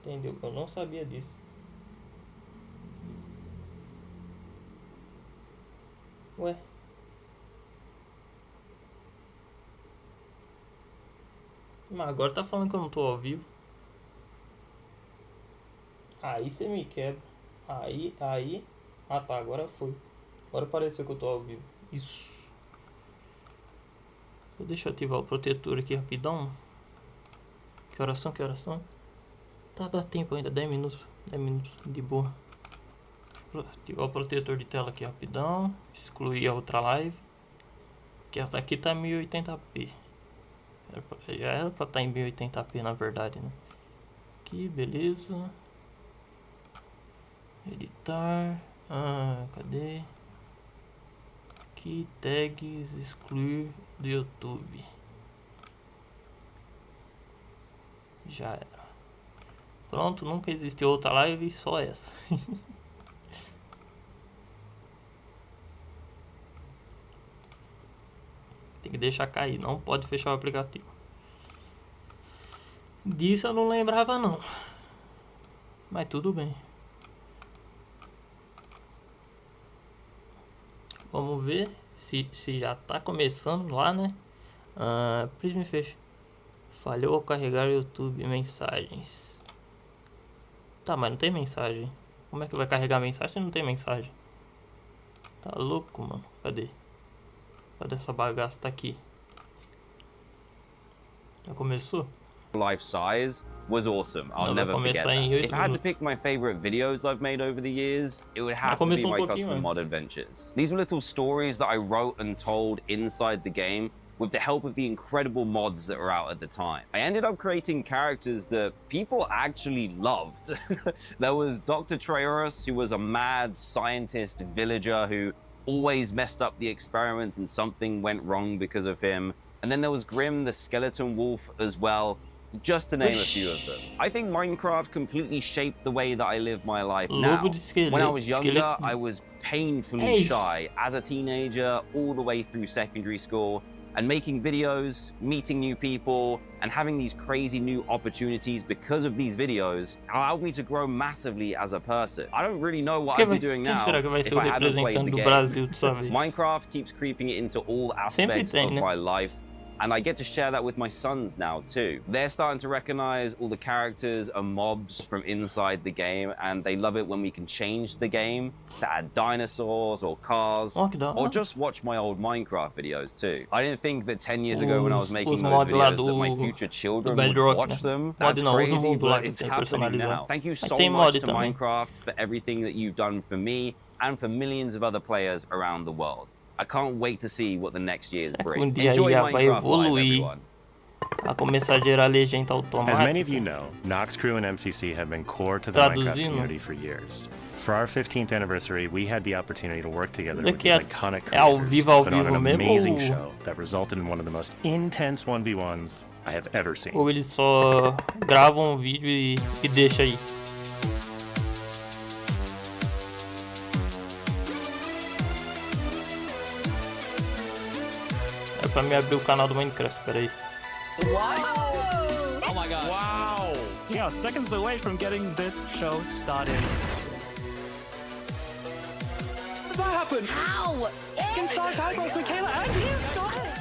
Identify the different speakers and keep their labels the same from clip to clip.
Speaker 1: Entendeu? Eu não sabia disso. Ué. Mas agora tá falando que eu não tô ao vivo. Aí você me quebra. Aí. Ah tá, agora foi. Agora pareceu que eu tô ao vivo. Isso. Deixa eu ativar o protetor aqui rapidão. Que oração, que oração? Tá, dá tempo ainda, 10 minutos. 10 minutos, de boa. Ativar o protetor de tela aqui rapidão. Excluir a outra live. Que essa aqui tá 1080p. Já era pra estar em 1080p na verdade, né? Aqui, beleza. Editar. Cadê? Aqui, tags, excluir do YouTube. Já era. Pronto, nunca existiu outra live, só essa. Tem que deixar cair, não pode fechar o aplicativo. Disso eu não lembrava não. Mas tudo bem. Vamos ver se já tá começando lá, né? Prisma fecha. Falhou ao carregar YouTube mensagens. Tá, mas não tem mensagem. Como é que vai carregar mensagem se não tem mensagem? Tá louco, mano. Cadê? Cadê essa bagaça? Tá aqui. Já começou?
Speaker 2: Life size was awesome. I'll never forget that. If I had to pick my favorite videos I've made over the years, it would have to be my custom mod adventures. These were little stories that I wrote and told inside the game with the help of the incredible mods that were out at the time. I ended up creating characters that people actually loved. There was Dr. Traorus, who was a mad scientist villager who always messed up the experiments and something went wrong because of him. And then there was Grim the skeleton wolf as well, just to name a few of them. I think Minecraft completely shaped the way that I live my life now. When I was younger, I was painfully shy as a teenager all the way through secondary school. And making videos, meeting new people, and having these crazy new opportunities because of these videos allowed me to grow massively as a person. I don't really know what I'd be doing now if I hadn't played the game. Minecraft keeps creeping it into all aspects of my life. And I get to share that with my sons now too. They're starting to recognize all the characters and mobs from inside the game, and they love it when we can change the game to add dinosaurs or cars, or just watch my old Minecraft videos too. I didn't think that 10 years ago when I was making those videos that my future children would watch them. That's crazy, but it's happening now. Thank you so much to Minecraft for everything that you've done for me and for millions of other players around the world. I can't wait to see what the next years bring. Enjoy Minecraft Live, everyone.
Speaker 3: As many of you know, Nox Crew and MCC have been core to the Minecraft community for years. For our 15th anniversary, we had the opportunity to work together with these iconic creators, put on an amazing show that resulted in one of the most intense 1v1s I have ever seen.
Speaker 1: Ou eles só gravam um vídeo e deixa aí. É pra me abrir o canal do Minecraft, peraí.
Speaker 4: What? Oh my god. Wow.
Speaker 5: Yeah, seconds away from getting this show started. How did that happen?
Speaker 4: How?
Speaker 5: Can start Michael's Michaela and he's started.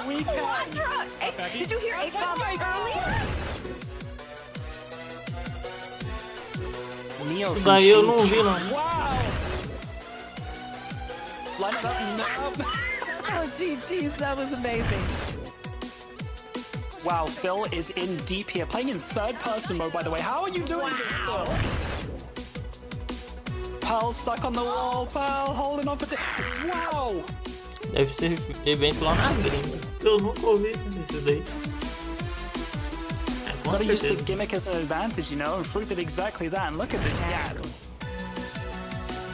Speaker 5: We can.
Speaker 4: Hey, did you hear H-Bomb earlier?
Speaker 1: Isso daí eu não vi, não.
Speaker 5: Wow. Line it up. No.
Speaker 4: Oh, geez, that was amazing.
Speaker 5: Wow, Phil is in deep here, playing in third-person mode, by the way. How are you doing this, Phil? Pearl stuck on the wall, Pearl holding on for wow!
Speaker 1: Deve ser evento lá na gringa. Eu nunca ouvi isso daí.
Speaker 5: Gotta use the gimmick as an advantage, you know, and prove it exactly that. And look at this gap.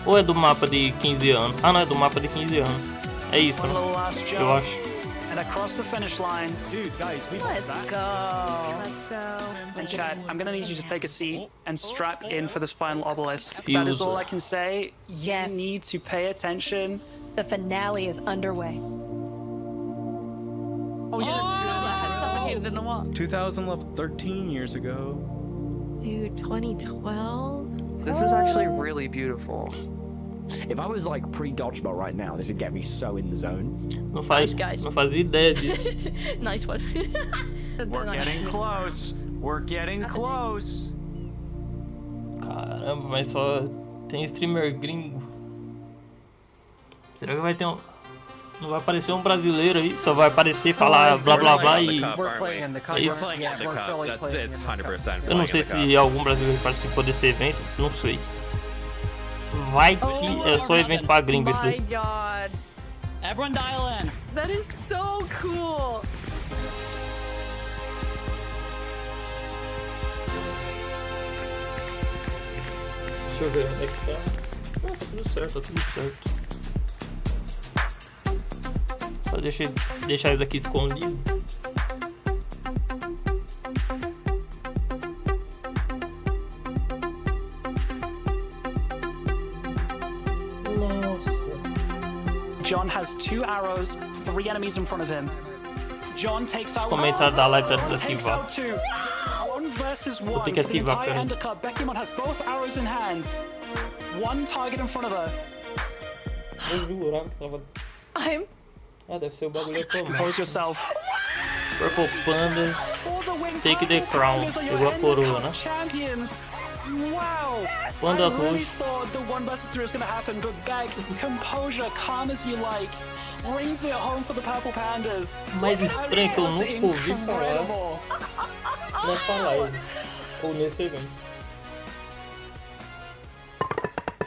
Speaker 1: Ou é do mapa de 15 anos? Ah, não, é do mapa de 15 anos. É isso, né? Eu acho.
Speaker 5: And across the finish line.
Speaker 4: Dude, guys, let's go. Let's go.
Speaker 5: And chat, I'm gonna need you to take a seat and strap in for this final obelisk. That is all I can say.
Speaker 4: Yes.
Speaker 5: You need to pay attention.
Speaker 4: The finale is underway.
Speaker 5: Oh yeah.
Speaker 6: Has suffocated 2013 years ago.
Speaker 4: Dude, 2012?
Speaker 5: This is actually really beautiful.
Speaker 7: If I was like pre-dodgeball right now, this would get me so in the zone.
Speaker 1: Não fazia ideia disso.
Speaker 4: Nice one.
Speaker 6: We're getting close. We're getting close.
Speaker 1: Caramba, mas só tem streamer gringo. Será que vai ter um... Não vai aparecer um brasileiro aí? Só vai aparecer, falar blá blá blá e... É isso. Eu não sei se algum brasileiro participou desse evento, não sei. Vai que é só evento pra gringo isso daí.
Speaker 4: Oh my god.
Speaker 5: Everyone dial in.
Speaker 4: That is so cool.
Speaker 1: Deixa eu ver onde é que tá. Ah, tá tudo certo, tá tudo certo. Só deixar eles aqui escondidos.
Speaker 5: John has 2 arrows, 3 enemies in front of him. John takes out 1.
Speaker 1: Comentário da live tá desativado.
Speaker 5: 1 versus 1
Speaker 1: Vou ter que ativar,
Speaker 5: for the entire undercard. Beckymon has both arrows in hand. 1 target in front of her.
Speaker 1: Eu jurava que tava... Ah, deve ser o bagulho automático.
Speaker 5: Compose yourself.
Speaker 1: Purple Pandas, Take the Crown. Pegou a coroa, né?
Speaker 5: Wow!
Speaker 1: Pandas
Speaker 5: I really
Speaker 1: roxos.
Speaker 5: thought the 1 versus 3 was gonna happen, but Beg, composure, calm as you like, brings it home for the Purple Pandas.
Speaker 1: Mais estranho que eu nunca ouvi falar nessa live ou nesse evento.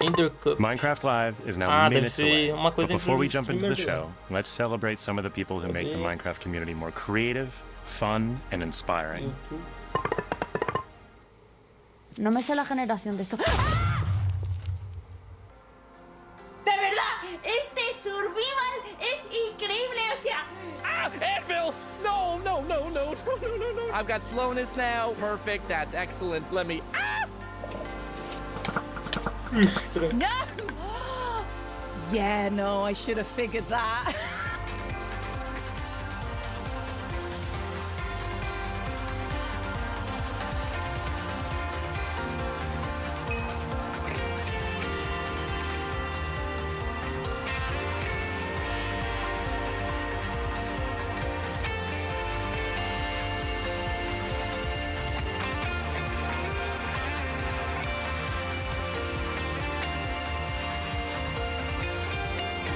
Speaker 1: Ender Cup.
Speaker 3: Minecraft Live is now minutes away. But before we jump into the show, let's celebrate some of the people who make the Minecraft community more creative, fun, and inspiring.
Speaker 4: No me sé la generación de esto. De
Speaker 8: verdad, este survival es increíble, o sea.
Speaker 9: Anvils! No! I've got slowness now. Perfect. That's excellent. Let me.
Speaker 8: No! Yeah, no, I should have figured that.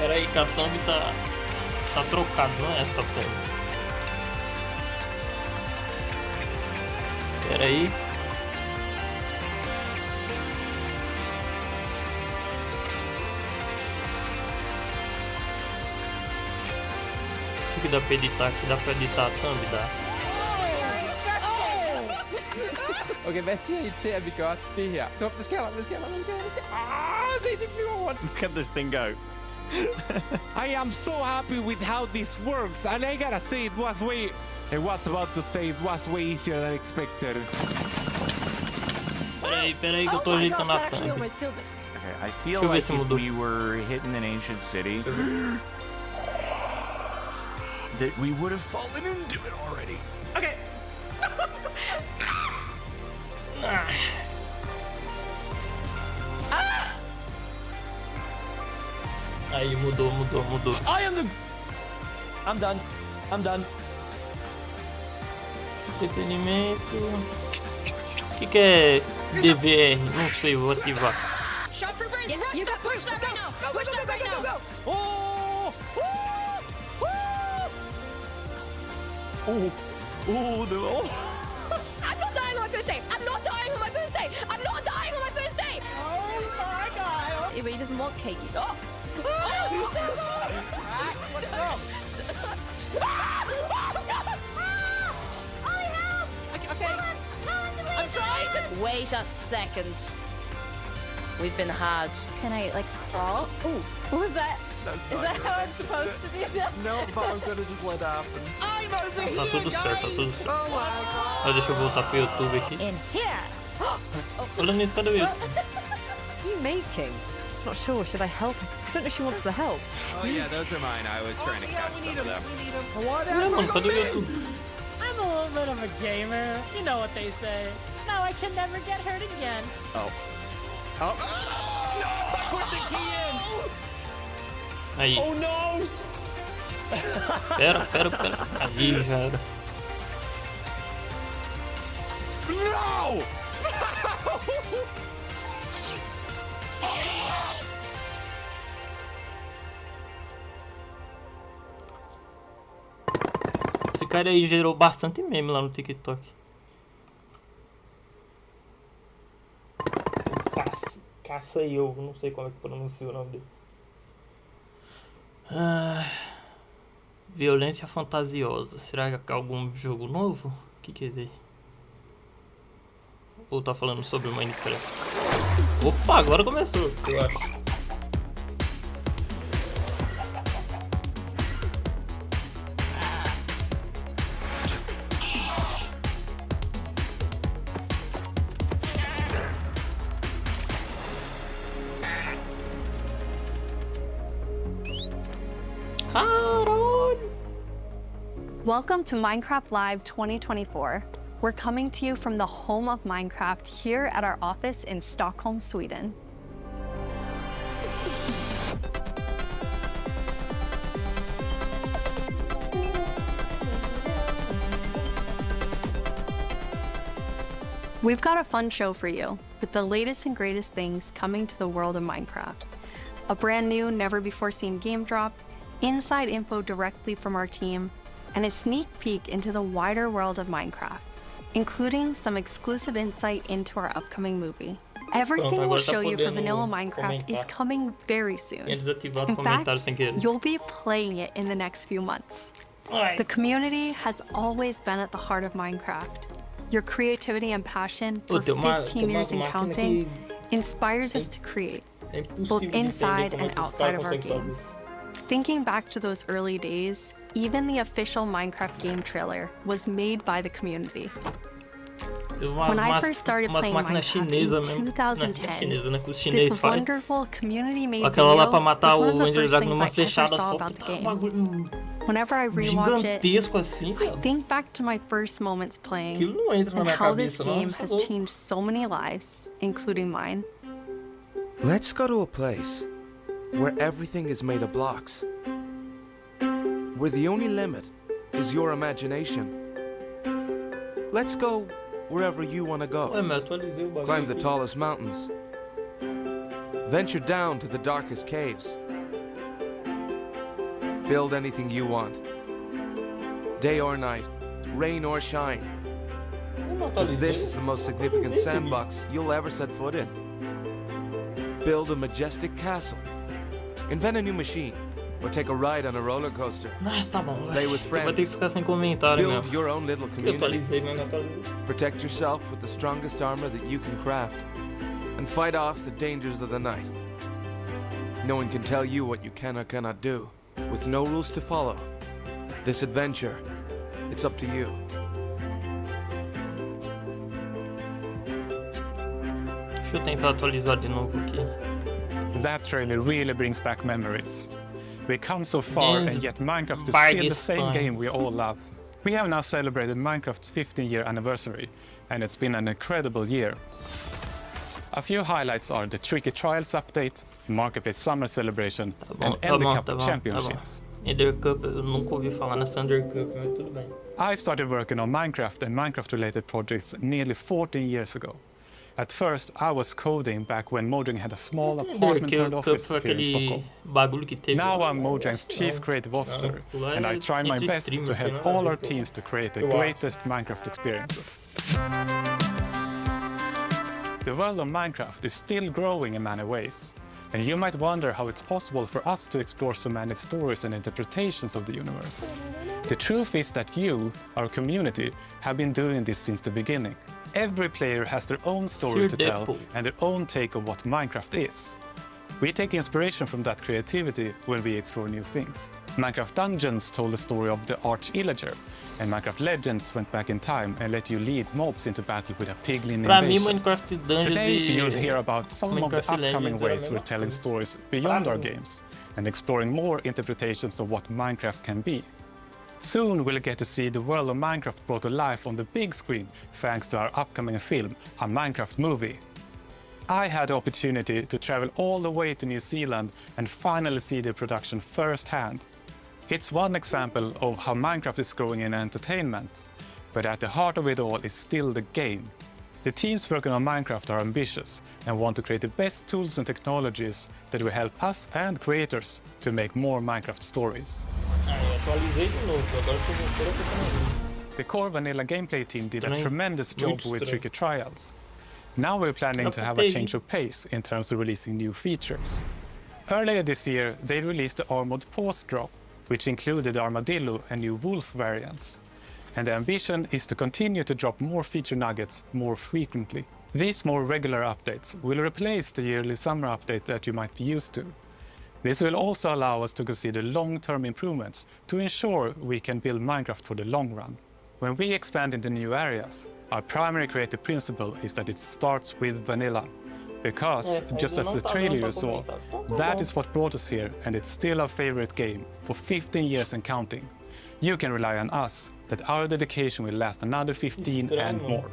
Speaker 1: Pera aí, que a thumb tá trocado, não é essa thumb. Pera aí. O que dá pra editar aqui? Dá pra editar a thumb? Dá.
Speaker 10: Okay, hvad siger I til, at vi gør det her? Så hvad sker der? Se, det flyver rundt.
Speaker 6: Look at this thing go.
Speaker 9: I am so happy with how this works, and I gotta say it was way easier than expected.
Speaker 1: Peraí que eu tô ajeitando a thumb.
Speaker 6: Okay, I feel like if we were hitting an ancient city, that we would have fallen into it already.
Speaker 8: Okay.
Speaker 1: Aí mudou.
Speaker 9: I'm done.
Speaker 1: Entretenimento. O que é DVR? Não sei, vou ativar.
Speaker 8: You got push that right now. Push that right now.
Speaker 9: Oh, no.
Speaker 8: I'm not dying on my first day. Oh my god. He doesn't want cake. Oh. Okay. I'm trying. Wait a second. We've been had.
Speaker 4: Can I like crawl? Oh, what was that? Is that how I'm supposed to do that?
Speaker 10: No, but I'm gonna just let it happen.
Speaker 8: I'm over here,
Speaker 1: Tá tudo certo.
Speaker 8: Oh my god.
Speaker 1: Mas deixa eu voltar pro YouTube aqui.
Speaker 4: In here.
Speaker 1: Olha nisso, cadê o YouTube?
Speaker 4: What are you making? Not sure. Should I help? I don't know if she wants the help.
Speaker 9: Oh yeah, those are mine. I was trying to catch some of them.
Speaker 1: Ué, mano, cadê o YouTube?
Speaker 8: I'm
Speaker 5: a little bit of a gamer. You know what they say. Now I can never get hurt again.
Speaker 9: Oh. Oh. No! I put the key in!
Speaker 1: Aí.
Speaker 9: Oh no!
Speaker 1: Pera. Aí já era.
Speaker 9: No!
Speaker 1: Esse cara aí gerou bastante meme lá no TikTok. Caça eu, não sei como é que pronuncia o nome dele. Violência fantasiosa. Será que é algum jogo novo? O que quer dizer? Ou tá falando sobre o Minecraft? Opa, agora começou, eu acho.
Speaker 4: Welcome to Minecraft Live 2024. We're coming to you from the home of Minecraft here at our office in Stockholm, Sweden. We've got a fun show for you, with the latest and greatest things coming to the world of Minecraft. A brand new, never-before-seen game drop, inside info directly from our team, and a sneak peek into the wider world of Minecraft, including some exclusive insight into our upcoming movie. Everything we'll show you for vanilla Minecraft is coming very soon. In fact, you'll be playing it in the next few months. The community has always been at the heart of Minecraft. Your creativity and passion for 15 years and counting inspires us to create, both inside and outside of our games. Thinking back to those early days, even the official Minecraft game trailer was made by the community. When I first started playing Minecraft in 2010, this wonderful community-made video was one of the first things I ever saw about the game. Whenever I rewatch it, I think back to my first moments playing and how this game has changed so many lives, including mine.
Speaker 11: Let's go to a place where everything is made of blocks, where the only limit is your imagination. Let's go wherever you want to go. Climb the tallest mountains. Venture down to the darkest caves. Build anything you want. Day or night, rain or shine. Because this is the most significant sandbox you'll ever set foot in. Build a majestic castle. Invent a new machine. Or take a ride on a roller coaster. Play with friends. Build your own little community. Protect yourself with the strongest armor that you can craft. And fight off the dangers of the night. No one can tell you what you can or cannot do. With no rules to follow. This adventure, it's up to you.
Speaker 1: Deixa eu tentar atualizar de novo aqui.
Speaker 12: That trailer really brings back memories. We come so far, and yet Minecraft is still the same game we all love. We have now celebrated Minecraft's 15-year anniversary, and it's been an incredible year. A few highlights are the Tricky Trials update, Marketplace Summer Celebration, and Ender Cup Championships.
Speaker 1: Ender Cup, eu nunca ouvi falar nessa Ender Cup, mas tudo bem.
Speaker 12: I started working on Minecraft and Minecraft-related projects nearly 14 years ago. At first, I was coding back when Mojang had a small apartment-turned office here in Stockholm. Now I'm Mojang's Chief Creative Officer, and I try my best to help all our teams to create the greatest Minecraft experiences. The world of Minecraft is still growing in many ways, and you might wonder how it's possible for us to explore so many stories and interpretations of the universe. The truth is that you, our community, have been doing this since the beginning. Every player has their own story to tell and their own take on what Minecraft is. We take inspiration from that creativity when we explore new things. Minecraft Dungeons told the story of the Arch-Illager, and Minecraft Legends went back in time and let you lead mobs into battle with a piglin invasion. Today you'll hear about some of the upcoming ways we're telling stories beyond our games and exploring more interpretations of what Minecraft can be. Soon we'll get to see the world of Minecraft brought to life on the big screen thanks to our upcoming film, a Minecraft movie. I had the opportunity to travel all the way to New Zealand and finally see the production firsthand. It's one example of how Minecraft is growing in entertainment, but at the heart of it all is still the game. The teams working on Minecraft are ambitious and want to create the best tools and technologies that will help us and creators to make more Minecraft stories. The core vanilla gameplay team did a tremendous job with tricky trials. Now we're planning to have a change of pace in terms of releasing new features. Earlier this year, they released the Armored Paws drop, which included the Armadillo and new Wolf variants. And the ambition is to continue to drop more feature nuggets more frequently. These more regular updates will replace the yearly summer update that you might be used to. This will also allow us to consider long-term improvements to ensure we can build Minecraft for the long run. When we expand into new areas, our primary creative principle is that it starts with vanilla. Because, just as the trailer you saw, that is what brought us here, and it's still our favorite game for 15 years and counting. You can rely on us that our dedication will last another 15 and more.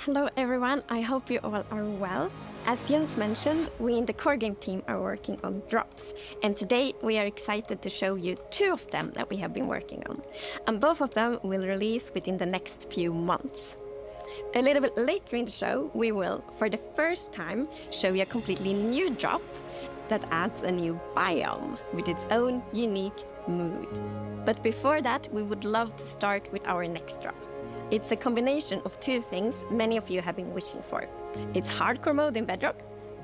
Speaker 13: Hello everyone, I hope you all are well. As Jens mentioned, we in the core game team are working on drops, and today we are excited to show you 2 of them that we have been working on, and both of them will release within the next few months. A little bit later in the show, we will, for the first time, show you a completely new drop that adds a new biome with its own unique mood. But before that, we would love to start with our next drop. It's a combination of 2 things many of you have been wishing for. It's hardcore mode in Bedrock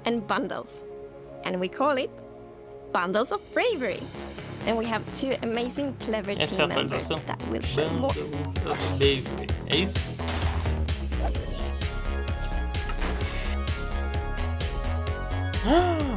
Speaker 13: and bundles. And we call it Bundles of Bravery. And we have 2 amazing, clever team members that will show more.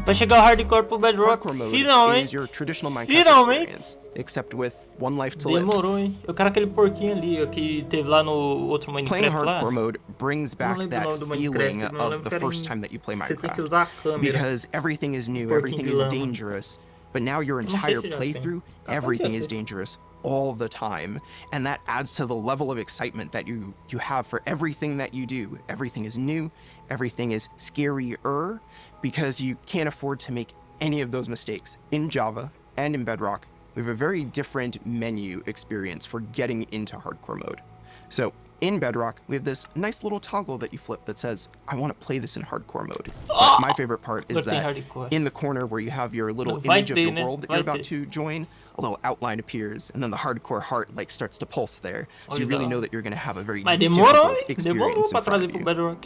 Speaker 1: Vai chegar o hardcore pro Bedrock. Finalmente.
Speaker 14: Is your traditional Minecraft experience, except with one life to live.
Speaker 1: Demorou, hein? Eu quero aquele porquinho ali que teve lá no outro Minecraft.
Speaker 14: Playing hardcore mode brings back that feeling of the first time that you play Minecraft. Because everything is new, everything is dangerous. But now your entire playthrough, everything is dangerous all the time. And that adds to the level of excitement that you have for everything that you do. Everything is new, everything is scarier, because you can't afford to make any of those mistakes. In Java and in Bedrock, we have a very different menu experience for getting into hardcore mode. So in Bedrock, we have this nice little toggle that you flip that says, I want to play this in hardcore mode. But my favorite part is that in the corner where you have your little image of the world that you're about to join, a little outline appears, and then the hardcore heart like starts to pulse there. So you really know that you're going to have a very difficult experience in front of you.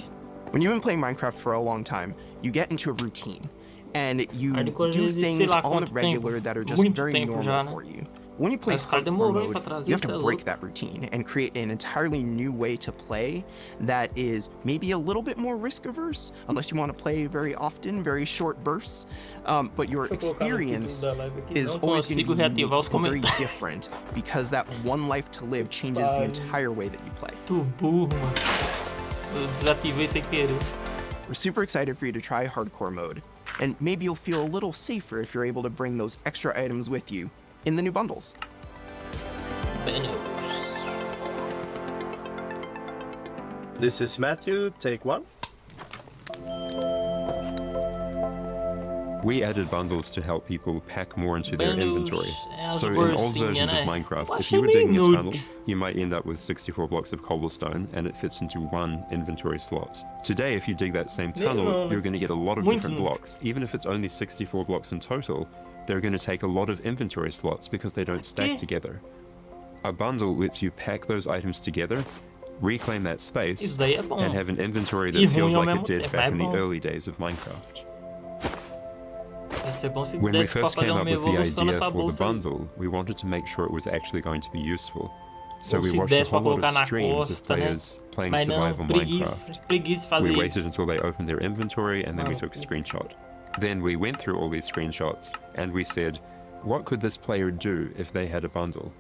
Speaker 14: When you've been playing Minecraft for a long time, you get into a routine, and you do things on the regular that are just very normal for you. When you play hardcore mode, you have to break that routine and create an entirely new way to play that is maybe a little bit more risk-averse, unless you want to play very often, very short bursts. But your experience is always going to be very different, because that one life to live changes the entire way that you play. We're super excited for you to try hardcore mode, and maybe you'll feel a little safer if you're able to bring those extra items with you in the new bundles.
Speaker 15: This is Matthew, take 1.
Speaker 16: We added bundles to help people pack more into their inventory. So in old versions of Minecraft, if you were digging a tunnel, you might end up with 64 blocks of cobblestone, and it fits into 1 inventory slot. Today, if you dig that same tunnel, you're going to get a lot of different blocks. Even if it's only 64 blocks in total, they're going to take a lot of inventory slots because they don't stack together. A bundle lets you pack those items together, reclaim that space, and have an inventory that feels like it did back in the early days of Minecraft. When we first came up with the idea for the bundle, we wanted to make sure it was actually going to be useful. So we watched a whole lot of streams of players playing survival Minecraft. We waited until they opened their inventory, and then we took a screenshot. Then we went through all these screenshots, and we said, what could this player do if they had a bundle?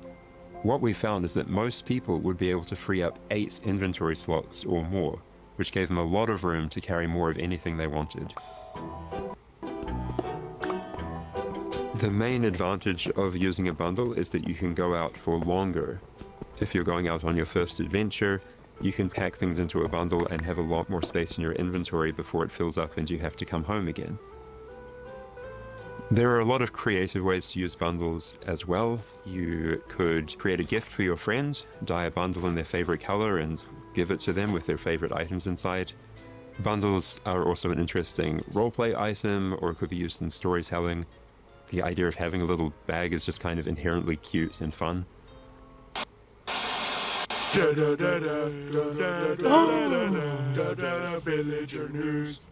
Speaker 16: What we found is that most people would be able to free up 8 inventory slots or more, which gave them a lot of room to carry more of anything they wanted. The main advantage of using a bundle is that you can go out for longer. If you're going out on your first adventure, you can pack things into a bundle and have a lot more space in your inventory before it fills up and you have to come home again. There are a lot of creative ways to use bundles as well. You could create a gift for your friend, dye a bundle in their favorite color and give it to them with their favorite items inside. Bundles are also an interesting roleplay item, or it could be used in storytelling. The idea of having a little bag is just kind of inherently cute and fun.
Speaker 17: Villager news.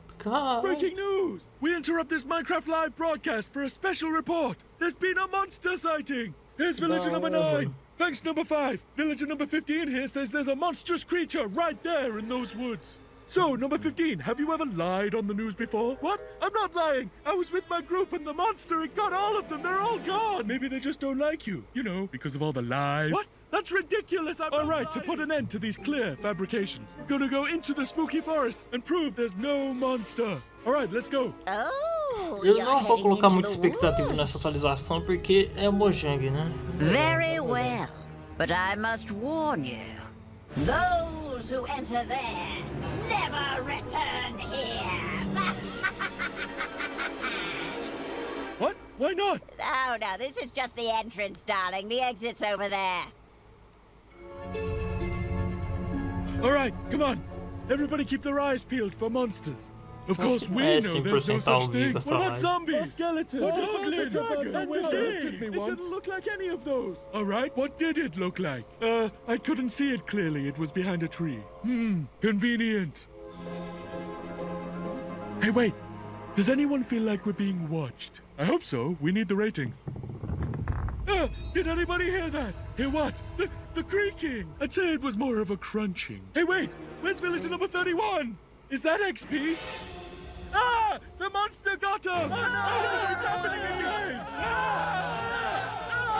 Speaker 17: Breaking news! We interrupt this Minecraft live broadcast for a special report. There's been a monster sighting. Here's villager number 9. Thanks number 5. Villager number 15 here says there's a monstrous creature right there in those woods. So, number 15, have you ever lied on the news before? What? I'm not lying. I was with my group and the monster, it got all of them. They're all gone. Maybe they just don't like you. You know, because of all the lies. What? That's ridiculous. All right, to put an end to these clear fabrications, I'm gonna go into the spooky forest and prove there's no monster. All right, let's go.
Speaker 1: Eu não vou colocar muita expectativa nessa atualização porque é Mojang, né?
Speaker 18: Very well, but I must warn you. Those who enter there never return here.
Speaker 17: What? Why not?
Speaker 18: Oh, no, this is just the entrance, darling. The exit's over there.
Speaker 17: All right, come on. Everybody keep their eyes peeled for monsters. Of course, we know there's no such thing. What about zombies? Or skeletons? Or dragon? And the snake? It didn't look like any of those. All right, what did it look like? I couldn't see it clearly. It was behind a tree. Convenient. Hey, wait. Does anyone feel like we're being watched? I hope so. We need the ratings. Did anybody hear that? Hear what? The creaking. I'd say it was more of a crunching. Hey, wait. Where's villager number 31? Is that XP? Ah! The monster got him! Oh, no, it's happening again!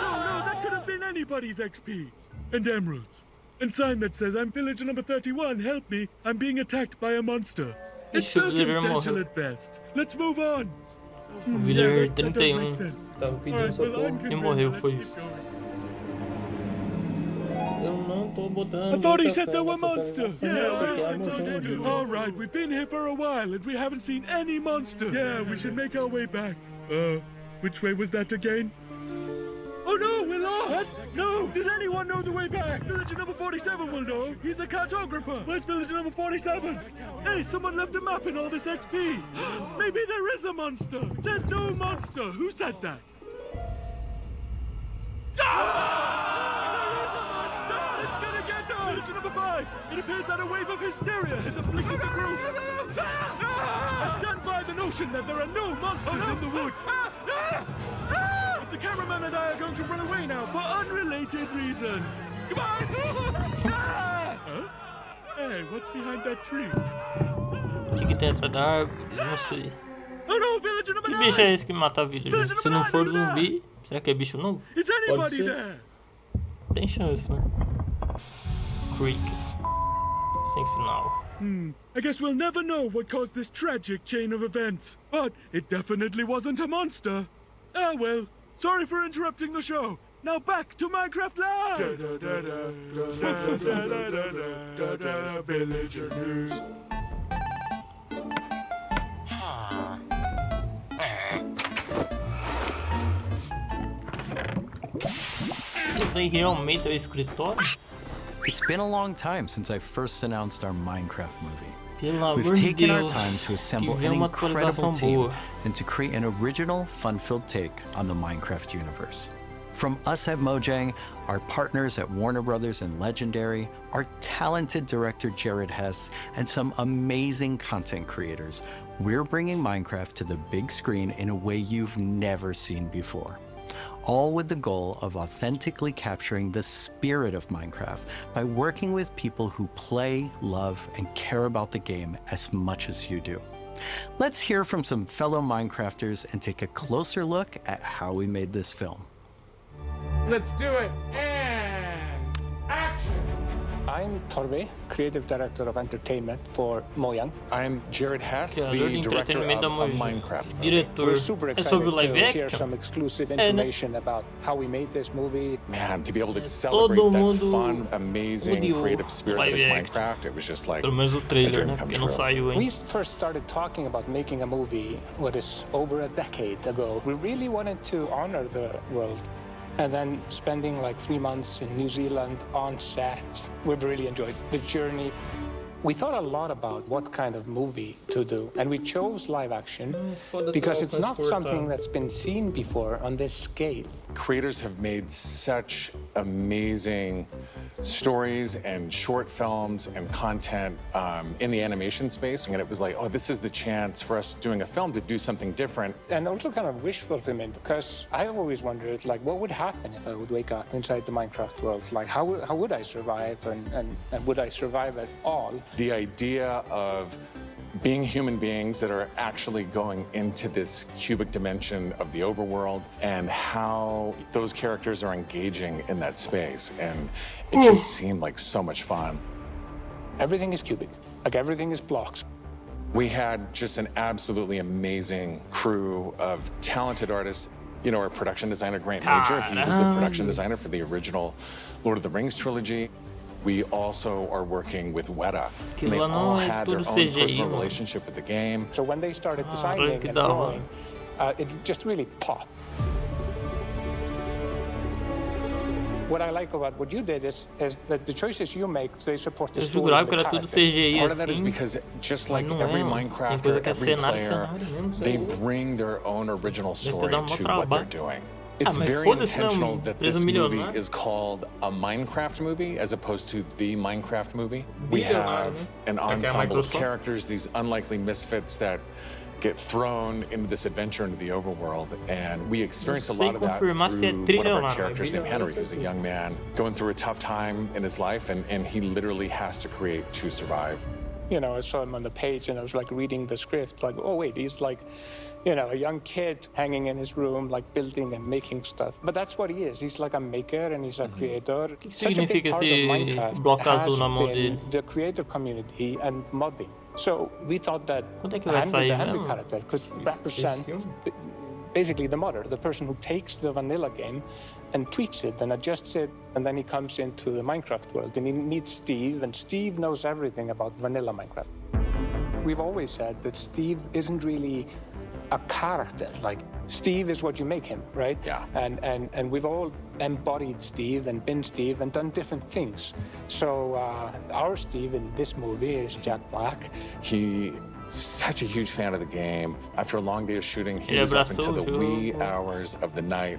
Speaker 17: No, that could have been anybody's XP. And emeralds. And sign that says, I'm villager number 31, help me, I'm being attacked by a monster. It's circumstantial at best. Let's move on.
Speaker 1: O villager 31 tava pedindo socorro e morreu, foi isso.
Speaker 17: I thought he said there were monsters. Yeah, all right, we've been here for a while and we haven't seen any monsters. Yeah, we should make our way back. Which way was that again? Oh no, we're lost! What? No! Does anyone know the way back? Villager number 47 will know. He's a cartographer. Where's villager number 47? Hey, someone left a map in all this XP. Maybe there is a monster. There's no monster. Who said that? Villager number 5! It appears that a wave of hysteria has afflicted the group! I stand by the notion that there are no monsters in the woods! The cameraman and I are going to run away now for unrelated reasons! Goodbye! Huh? Hey, what's behind that tree?
Speaker 1: O que tem atrás da árvore? Não sei.
Speaker 17: Oh no, villager number 9!
Speaker 1: Que bicho é esse que mata villager? Se não for zumbi, será que é bicho novo?
Speaker 17: Is anybody there?
Speaker 1: Tem chance, né? Creek. Sem sinal.
Speaker 17: I guess we'll never know what caused this tragic chain of events. But it definitely wasn't a monster. Ah well, sorry for interrupting the show. Now back to Minecraft Live! Villager news.
Speaker 1: Tem realmente o escritório?
Speaker 19: It's been a long time since I first announced our Minecraft movie.
Speaker 1: Pelo
Speaker 19: We've
Speaker 1: amor de
Speaker 19: taken our
Speaker 1: Deus,
Speaker 19: time to assemble
Speaker 1: que
Speaker 19: an
Speaker 1: vem uma
Speaker 19: incredible
Speaker 1: atualização
Speaker 19: team
Speaker 1: boa.
Speaker 19: and to create an original, fun-filled take on the Minecraft universe. From us at Mojang, our partners at Warner Brothers and Legendary, our talented director Jared Hess, and some amazing content creators, we're bringing Minecraft to the big screen in a way you've never seen before. All with the goal of authentically capturing the spirit of Minecraft by working with people who play, love, and care about the game as much as you do. Let's hear from some fellow Minecrafters and take a closer look at how we made this film.
Speaker 17: Let's do it!
Speaker 10: I'm Torve, creative director of entertainment for Mojang.
Speaker 11: I'm Jared Hess, the director of Minecraft.
Speaker 10: We're super excited to share some exclusive information about how we made this movie.
Speaker 11: Man, to be able to celebrate that fun, amazing, creative spirit that is Minecraft, it was just like a dream come true.
Speaker 10: We first started talking about making a movie, what is over a decade ago. We really wanted to honor the world. And then spending like 3 months in New Zealand on set, we've really enjoyed the journey. We thought a lot about what kind of movie to do, and we chose live action because it's not something that's been seen before on this scale.
Speaker 11: Creators have made such amazing stories and short films and content in the animation space, and it was like, oh, this is the chance for us doing a film to do something different.
Speaker 10: And also kind of wish fulfillment, because I always wondered, like, what would happen if I would wake up inside the Minecraft world? Like, how would I survive, and would I survive at all?
Speaker 11: The idea of being human beings that are actually going into this cubic dimension of the overworld and how those characters are engaging in that space. And it just seemed like so much fun.
Speaker 10: Everything is cubic, like everything is blocks.
Speaker 11: We had just an absolutely amazing crew of talented artists. You know, our production designer, Grant Major, he was the production designer for the original Lord of the Rings trilogy. We also are working with Weta. They all had their own personal relationship with the game.
Speaker 10: So when they started designing and drawing, it just really popped. What I like about what you did is that the choices you make, they support the story and the character.
Speaker 11: Part of that is because just like every Minecrafter, every player, they bring their own original story to what they're doing. It's very intentional that this movie is called a Minecraft movie as opposed to the Minecraft movie. We have an ensemble of characters, these unlikely misfits that get thrown into this adventure into the overworld, and we experience a lot of that through one of our characters named Henry, who's a young man going through a tough time in his life, and he literally has to create to survive.
Speaker 10: You know, I saw him on the page and I was like reading the script, like, oh wait, he's like, you know, a young kid hanging in his room, like building and making stuff. But that's what he is. He's like a maker and he's a creator. Such a big part of Minecraft has been the creator community and modding. So we thought that the Henry character could represent basically the modder, the person who takes the vanilla game and tweaks it and adjusts it, and then he comes into the Minecraft world and he meets Steve, and Steve knows everything about vanilla Minecraft. We've always said that Steve isn't really a character. Like, Steve is what you make him, right?
Speaker 11: Yeah.
Speaker 10: And we've all embodied Steve and been Steve and done different things. So our Steve in this movie is Jack Black.
Speaker 11: He's such a huge fan of the game. After a long day of shooting, he was up until the wee hours of the night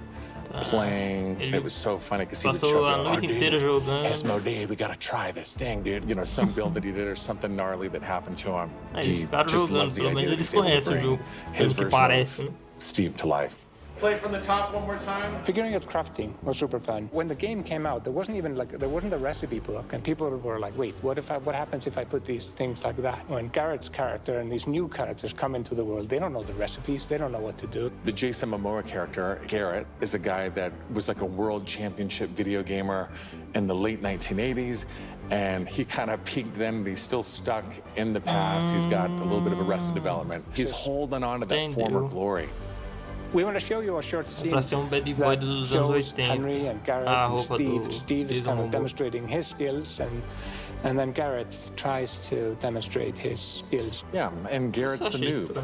Speaker 11: playing. It was so funny because he would show up, oh, dude, Esmode, we gotta try this thing, dude. You know, some build that he did or something gnarly that happened to him. He just loves the idea that he's able to bring his version of Steve to life.
Speaker 9: Play it from the top one more time.
Speaker 10: Figuring out crafting was super fun. When the game came out, there wasn't a recipe book, and people were like, wait, what happens if I put these things like that? When Garrett's character and these new characters come into the world, they don't know the recipes, they don't know what to do.
Speaker 11: The Jason Momoa character, Garrett, is a guy that was like a world championship video gamer in the late 1980s, and he kind of peaked then, and he's still stuck in the past. He's got a little bit of Arrested Development. He's holding on to that former glory.
Speaker 10: We want to show you a short scene that shows Henry and Garrett and Steve. Steve is kind of demonstrating his skills, and then Garrett tries to demonstrate his skills.
Speaker 11: Yeah, and Garrett's the noob.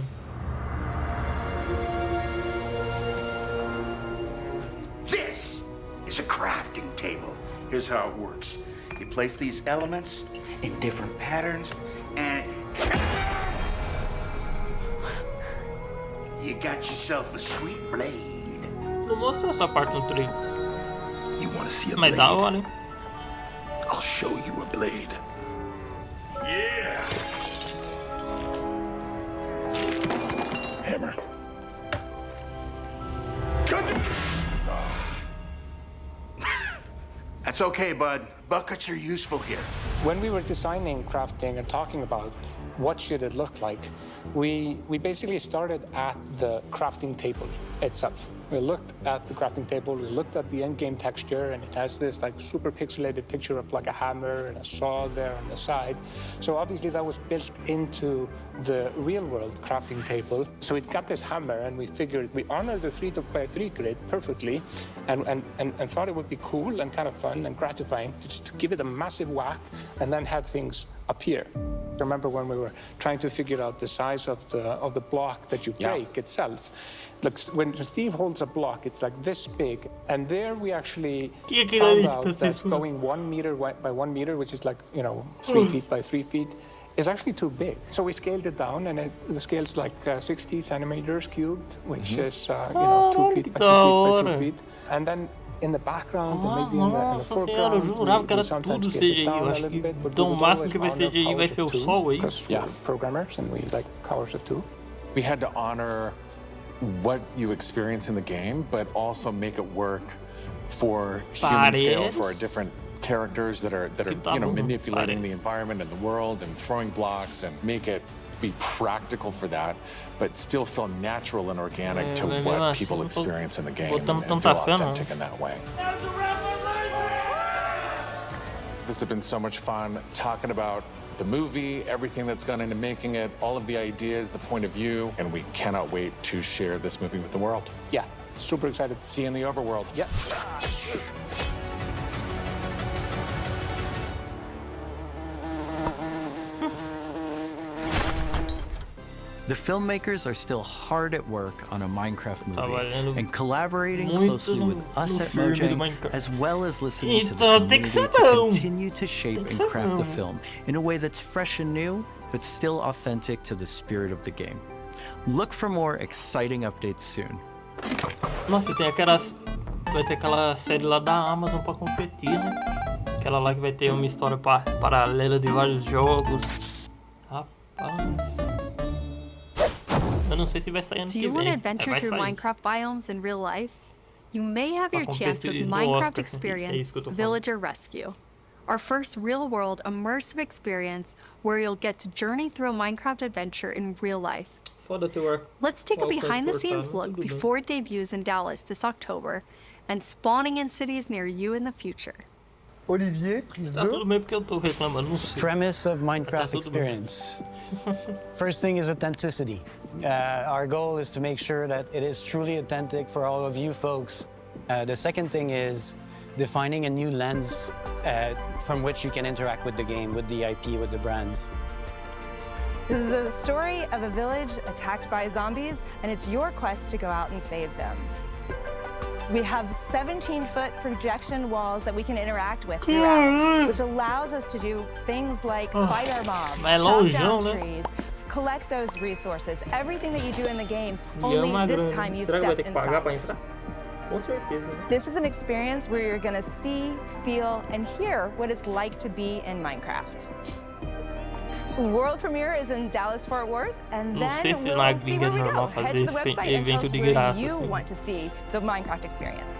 Speaker 20: This is a crafting table. Here's how it works. You place these elements in different patterns, and you got yourself a sweet blade.
Speaker 1: Não mostra essa parte no trailer.
Speaker 20: You want to see a
Speaker 1: blade? Mas da hora, hein?
Speaker 20: I'll show you a blade. Yeah. Hammer. That's okay, bud. Buckets are useful here.
Speaker 10: When we were designing crafting and talking about what should it look like, we basically started at the crafting table itself. We looked at the crafting table, we looked at the end-game texture, and it has this like super pixelated picture of like a hammer and a saw there on the side. So obviously that was built into the real-world crafting table. So it got this hammer, and we figured we honored the 3x3 grid perfectly, and thought it would be cool and kind of fun and gratifying to just give it a massive whack and then have things appear. I remember when we were trying to figure out the size of the block that you break itself. Look, when Steve holds a block, it's like this big. And there we actually found out that going 1 meter by 1 meter, which is like, 3 feet by 3 feet, is actually too big. So we scaled it down, and the scale's like 60 centimeters cubed, which is, 2 feet by 2 feet by 2 feet. And then in the background, and maybe in the foreground,
Speaker 1: eu jurava que era tudo CGI. Eu acho que então o máximo que vai ser CGI vai ser o sol aí.
Speaker 10: Yeah, programmers, and we like powers of 2.
Speaker 21: We had to honor what you experience in the game, but also make it work for human scale, for our different characters that are manipulating the environment and the world and throwing blocks, and make it be practical for that, but still feel natural and organic to what people experience in the game, and feel authentic in that way. This has been so much fun talking about the movie, everything that's gone into making it, all of the ideas, the point of view, and we cannot wait to share this movie with the world.
Speaker 10: Yeah, super excited.
Speaker 21: See you in the overworld.
Speaker 10: Yeah.
Speaker 19: The filmmakers are still hard at work on a Minecraft movie and collaborating closely with us at Mojang, as well as listening to the community to continue to shape and craft the film in a way that's fresh and new, but still authentic to the spirit of the game. Look for more exciting updates soon.
Speaker 1: Nossa, tem vai ter aquela série lá da Amazon pra competir, né? Aquela lá que vai ter uma história paralela de vários jogos. Rapaz. Eu não sei se vai sair ano que vem.
Speaker 4: Do you want to adventure through Minecraft biomes in real life? You may have your chance with Minecraft Experience Villager Rescue, our first real-world immersive experience where you'll get to journey through a Minecraft adventure in real life. Let's take a behind-the-scenes look before it debuts in Dallas this October and spawning in cities near you in the future.
Speaker 22: Olivier, please do. Premise of Minecraft Experience. First thing is authenticity. Our goal is to make sure that it is truly authentic for all of you folks. The second thing is defining a new lens from which you can interact with the game, with the IP, with the brand.
Speaker 23: This is the story of a village attacked by zombies, and it's your quest to go out and save them. We have 17-foot projection walls that we can interact with throughout, which allows us to do things like fight our mobs, chop down trees, collect those resources. Everything that you do in the game, only this time you've stepped inside. This is an experience where you're going to see, feel, and hear what it's like to be in Minecraft. World premiere is in Dallas-Fort Worth, and then we'll see where we go. Head to the website and tell us where you want to see the Minecraft experience.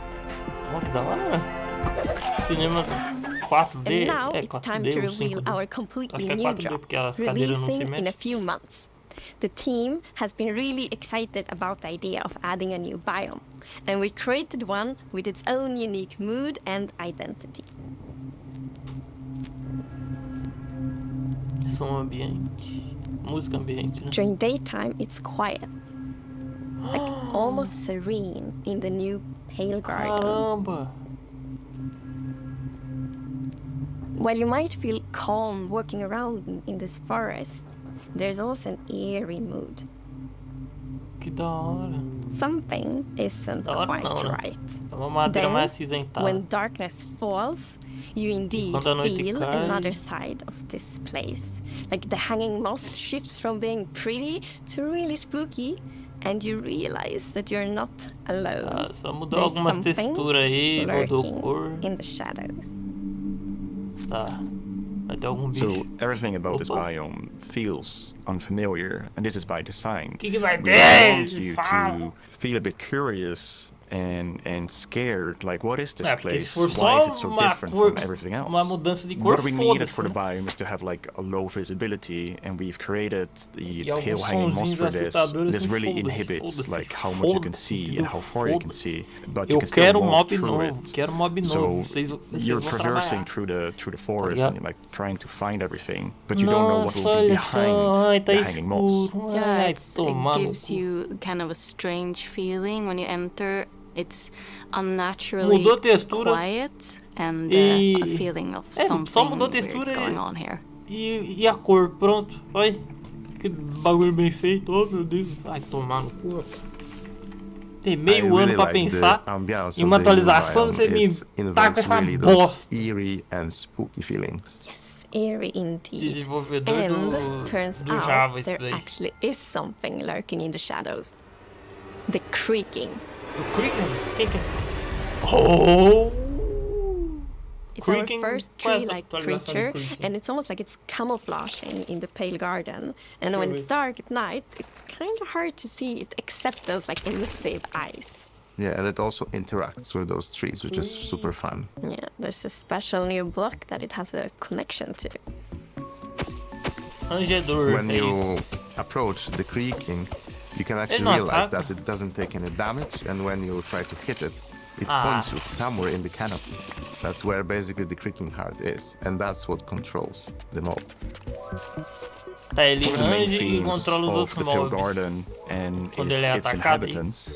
Speaker 13: And now it's time to reveal our completely new drop, releasing in a few months. The team has been really excited about the idea of adding a new biome, and we created one with its own unique mood and identity.
Speaker 1: Som ambiente, música ambiente, né?
Speaker 13: During daytime, it's quiet, like almost serene in the new pale garden.
Speaker 1: Caramba!
Speaker 13: While you might feel calm walking around in this forest, there's also an eerie mood.
Speaker 1: Que da hora.
Speaker 13: Something isn't quite right.
Speaker 1: É uma madeira mais acinzentada.
Speaker 13: When darkness falls, you indeed feel another side of this place. Like the hanging moss shifts from being pretty to really spooky, and you realize that you're not alone.
Speaker 1: Só mudou algumas texturas aí, mudou cor.
Speaker 13: In the shadows.
Speaker 1: Tá.
Speaker 24: So everything about this biome feels unfamiliar, and this is by design.
Speaker 1: Que vai
Speaker 24: we want you to feel a bit curious
Speaker 21: and scared. Like, what is this place?
Speaker 1: Why
Speaker 21: is it so different from everything else? What we needed for the biome is to have like a low visibility, and we've created the pale hanging moss for this. This really inhibits like how much you can see and how far you can see, but you can still walk through it. So you're traversing through the forest and you're like trying to find everything, but you don't know what will be behind the hanging moss.
Speaker 8: Yeah, it gives you kind of a strange feeling when you enter. It's unnaturally quiet and a feeling of something weird's going on here.
Speaker 1: E a cor, pronto. Olha. Que bagulho bem feito. Oh, meu Deus. Vai tomar no cu. Tem meio ano pra pensar em uma atualização, você me taca essa bosta.
Speaker 15: Eerie and spooky feelings.
Speaker 13: Yes, eerie indeed.
Speaker 1: Desenvolvedor
Speaker 13: And turns
Speaker 1: do
Speaker 13: out
Speaker 1: Java
Speaker 13: there actually is something lurking in the shadows. The creaking.
Speaker 1: O creaking? Quem que é? Oh!
Speaker 13: It's our first tree-like creature, and it's almost like it's camouflaging in the pale garden. And when it's dark at night, it's kind of hard to see it, except those like emissive eyes.
Speaker 15: Yeah, and it also interacts with those trees, which is super fun.
Speaker 13: Yeah, there's a special new block that it has a connection to.
Speaker 15: When you approach the creaking, you can actually realize that it doesn't take any damage, and when you try to hit it, it points you somewhere in the canopies. That's where basically the creaking heart is, and that's what controls the mob.
Speaker 1: Tá, ele range e controla os outros mobs.
Speaker 21: Garden and its inhabitants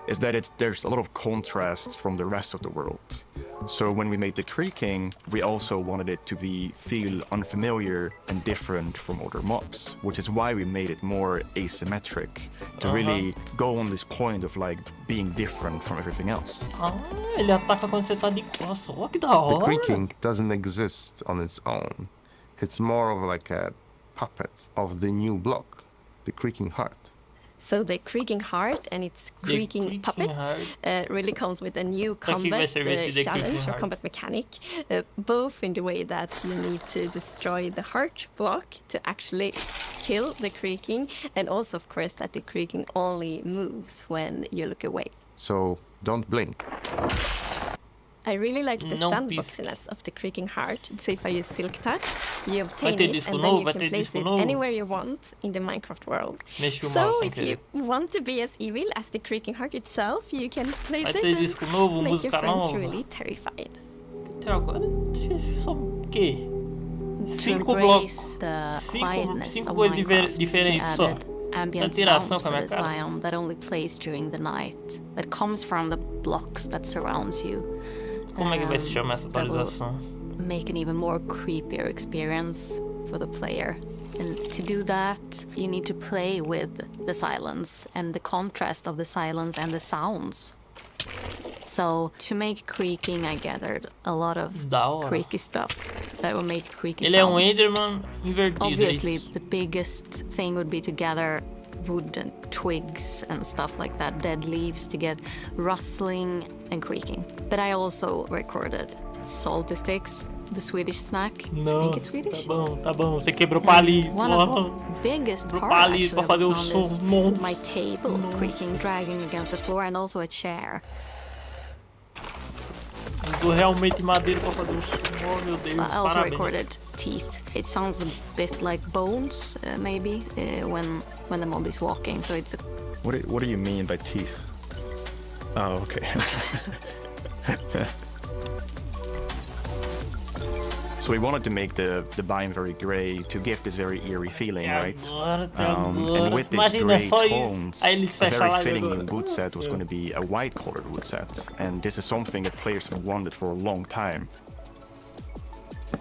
Speaker 21: is that there's a lot of contrast from the rest of the world. So when we made the creaking, we also wanted it to feel unfamiliar and different from other mobs, which is why we made it more asymmetric, to really go on this point of like being different from everything else.
Speaker 1: Ele ataca quando você tá de costas. Olha que da hora.
Speaker 15: The creaking doesn't exist on its own. It's more of like a puppet of the new block, the creaking heart.
Speaker 13: So the creaking heart and its creaking puppet really comes with a new combat challenge or combat mechanic, both in the way that you need to destroy the heart block to actually kill the creaking, and also of course that the creaking only moves when you look away.
Speaker 15: So don't blink.
Speaker 13: I really like the sandboxiness of the creaking heart. So if I use Silk Touch, you obtain it and then you can place it anywhere you want in the Minecraft world. So if you want to be as evil as the creaking heart itself, you can place it and make your friends really terrified.
Speaker 1: Até agora, são o quê? 5 blocos, 5 coisas diferentes só.
Speaker 8: Ambient sounds for this biome that only plays during the night, that comes from the blocks that surrounds you.
Speaker 1: Como é que vai se chamar essa atualização?
Speaker 8: Make an even more creepier experience for the player. And to do that, you need to play with the silence and the contrast of the silence and the sounds. So to make creaking, I gathered a lot of creaky stuff that will make creaky sounds.
Speaker 1: Ele é Enderman invertido.
Speaker 8: Obviously, the biggest thing would be to gather wood and twigs and stuff like that, dead leaves, to get rustling and creaking. But I also recorded salty sticks, the Swedish snack.
Speaker 1: No,
Speaker 8: I think it's Swedish.
Speaker 1: Tá bom. Você quebrou palito.
Speaker 8: One of the biggest parts actually of the sound is my table creaking, dragging against the floor, and also a chair.
Speaker 1: Usou realmente madeira pra fazer o som. Oh, meu Deus,
Speaker 8: I also recorded teeth. It sounds a bit like bones, maybe, when the mob is walking. So it's.
Speaker 21: What do you mean by teeth? Oh, okay. So we wanted to make the biome very gray to give this very eerie feeling, right? And with this gray tones, a very fitting new wood set was going to be a white-colored wood set. And this is something that players have wanted for a long time.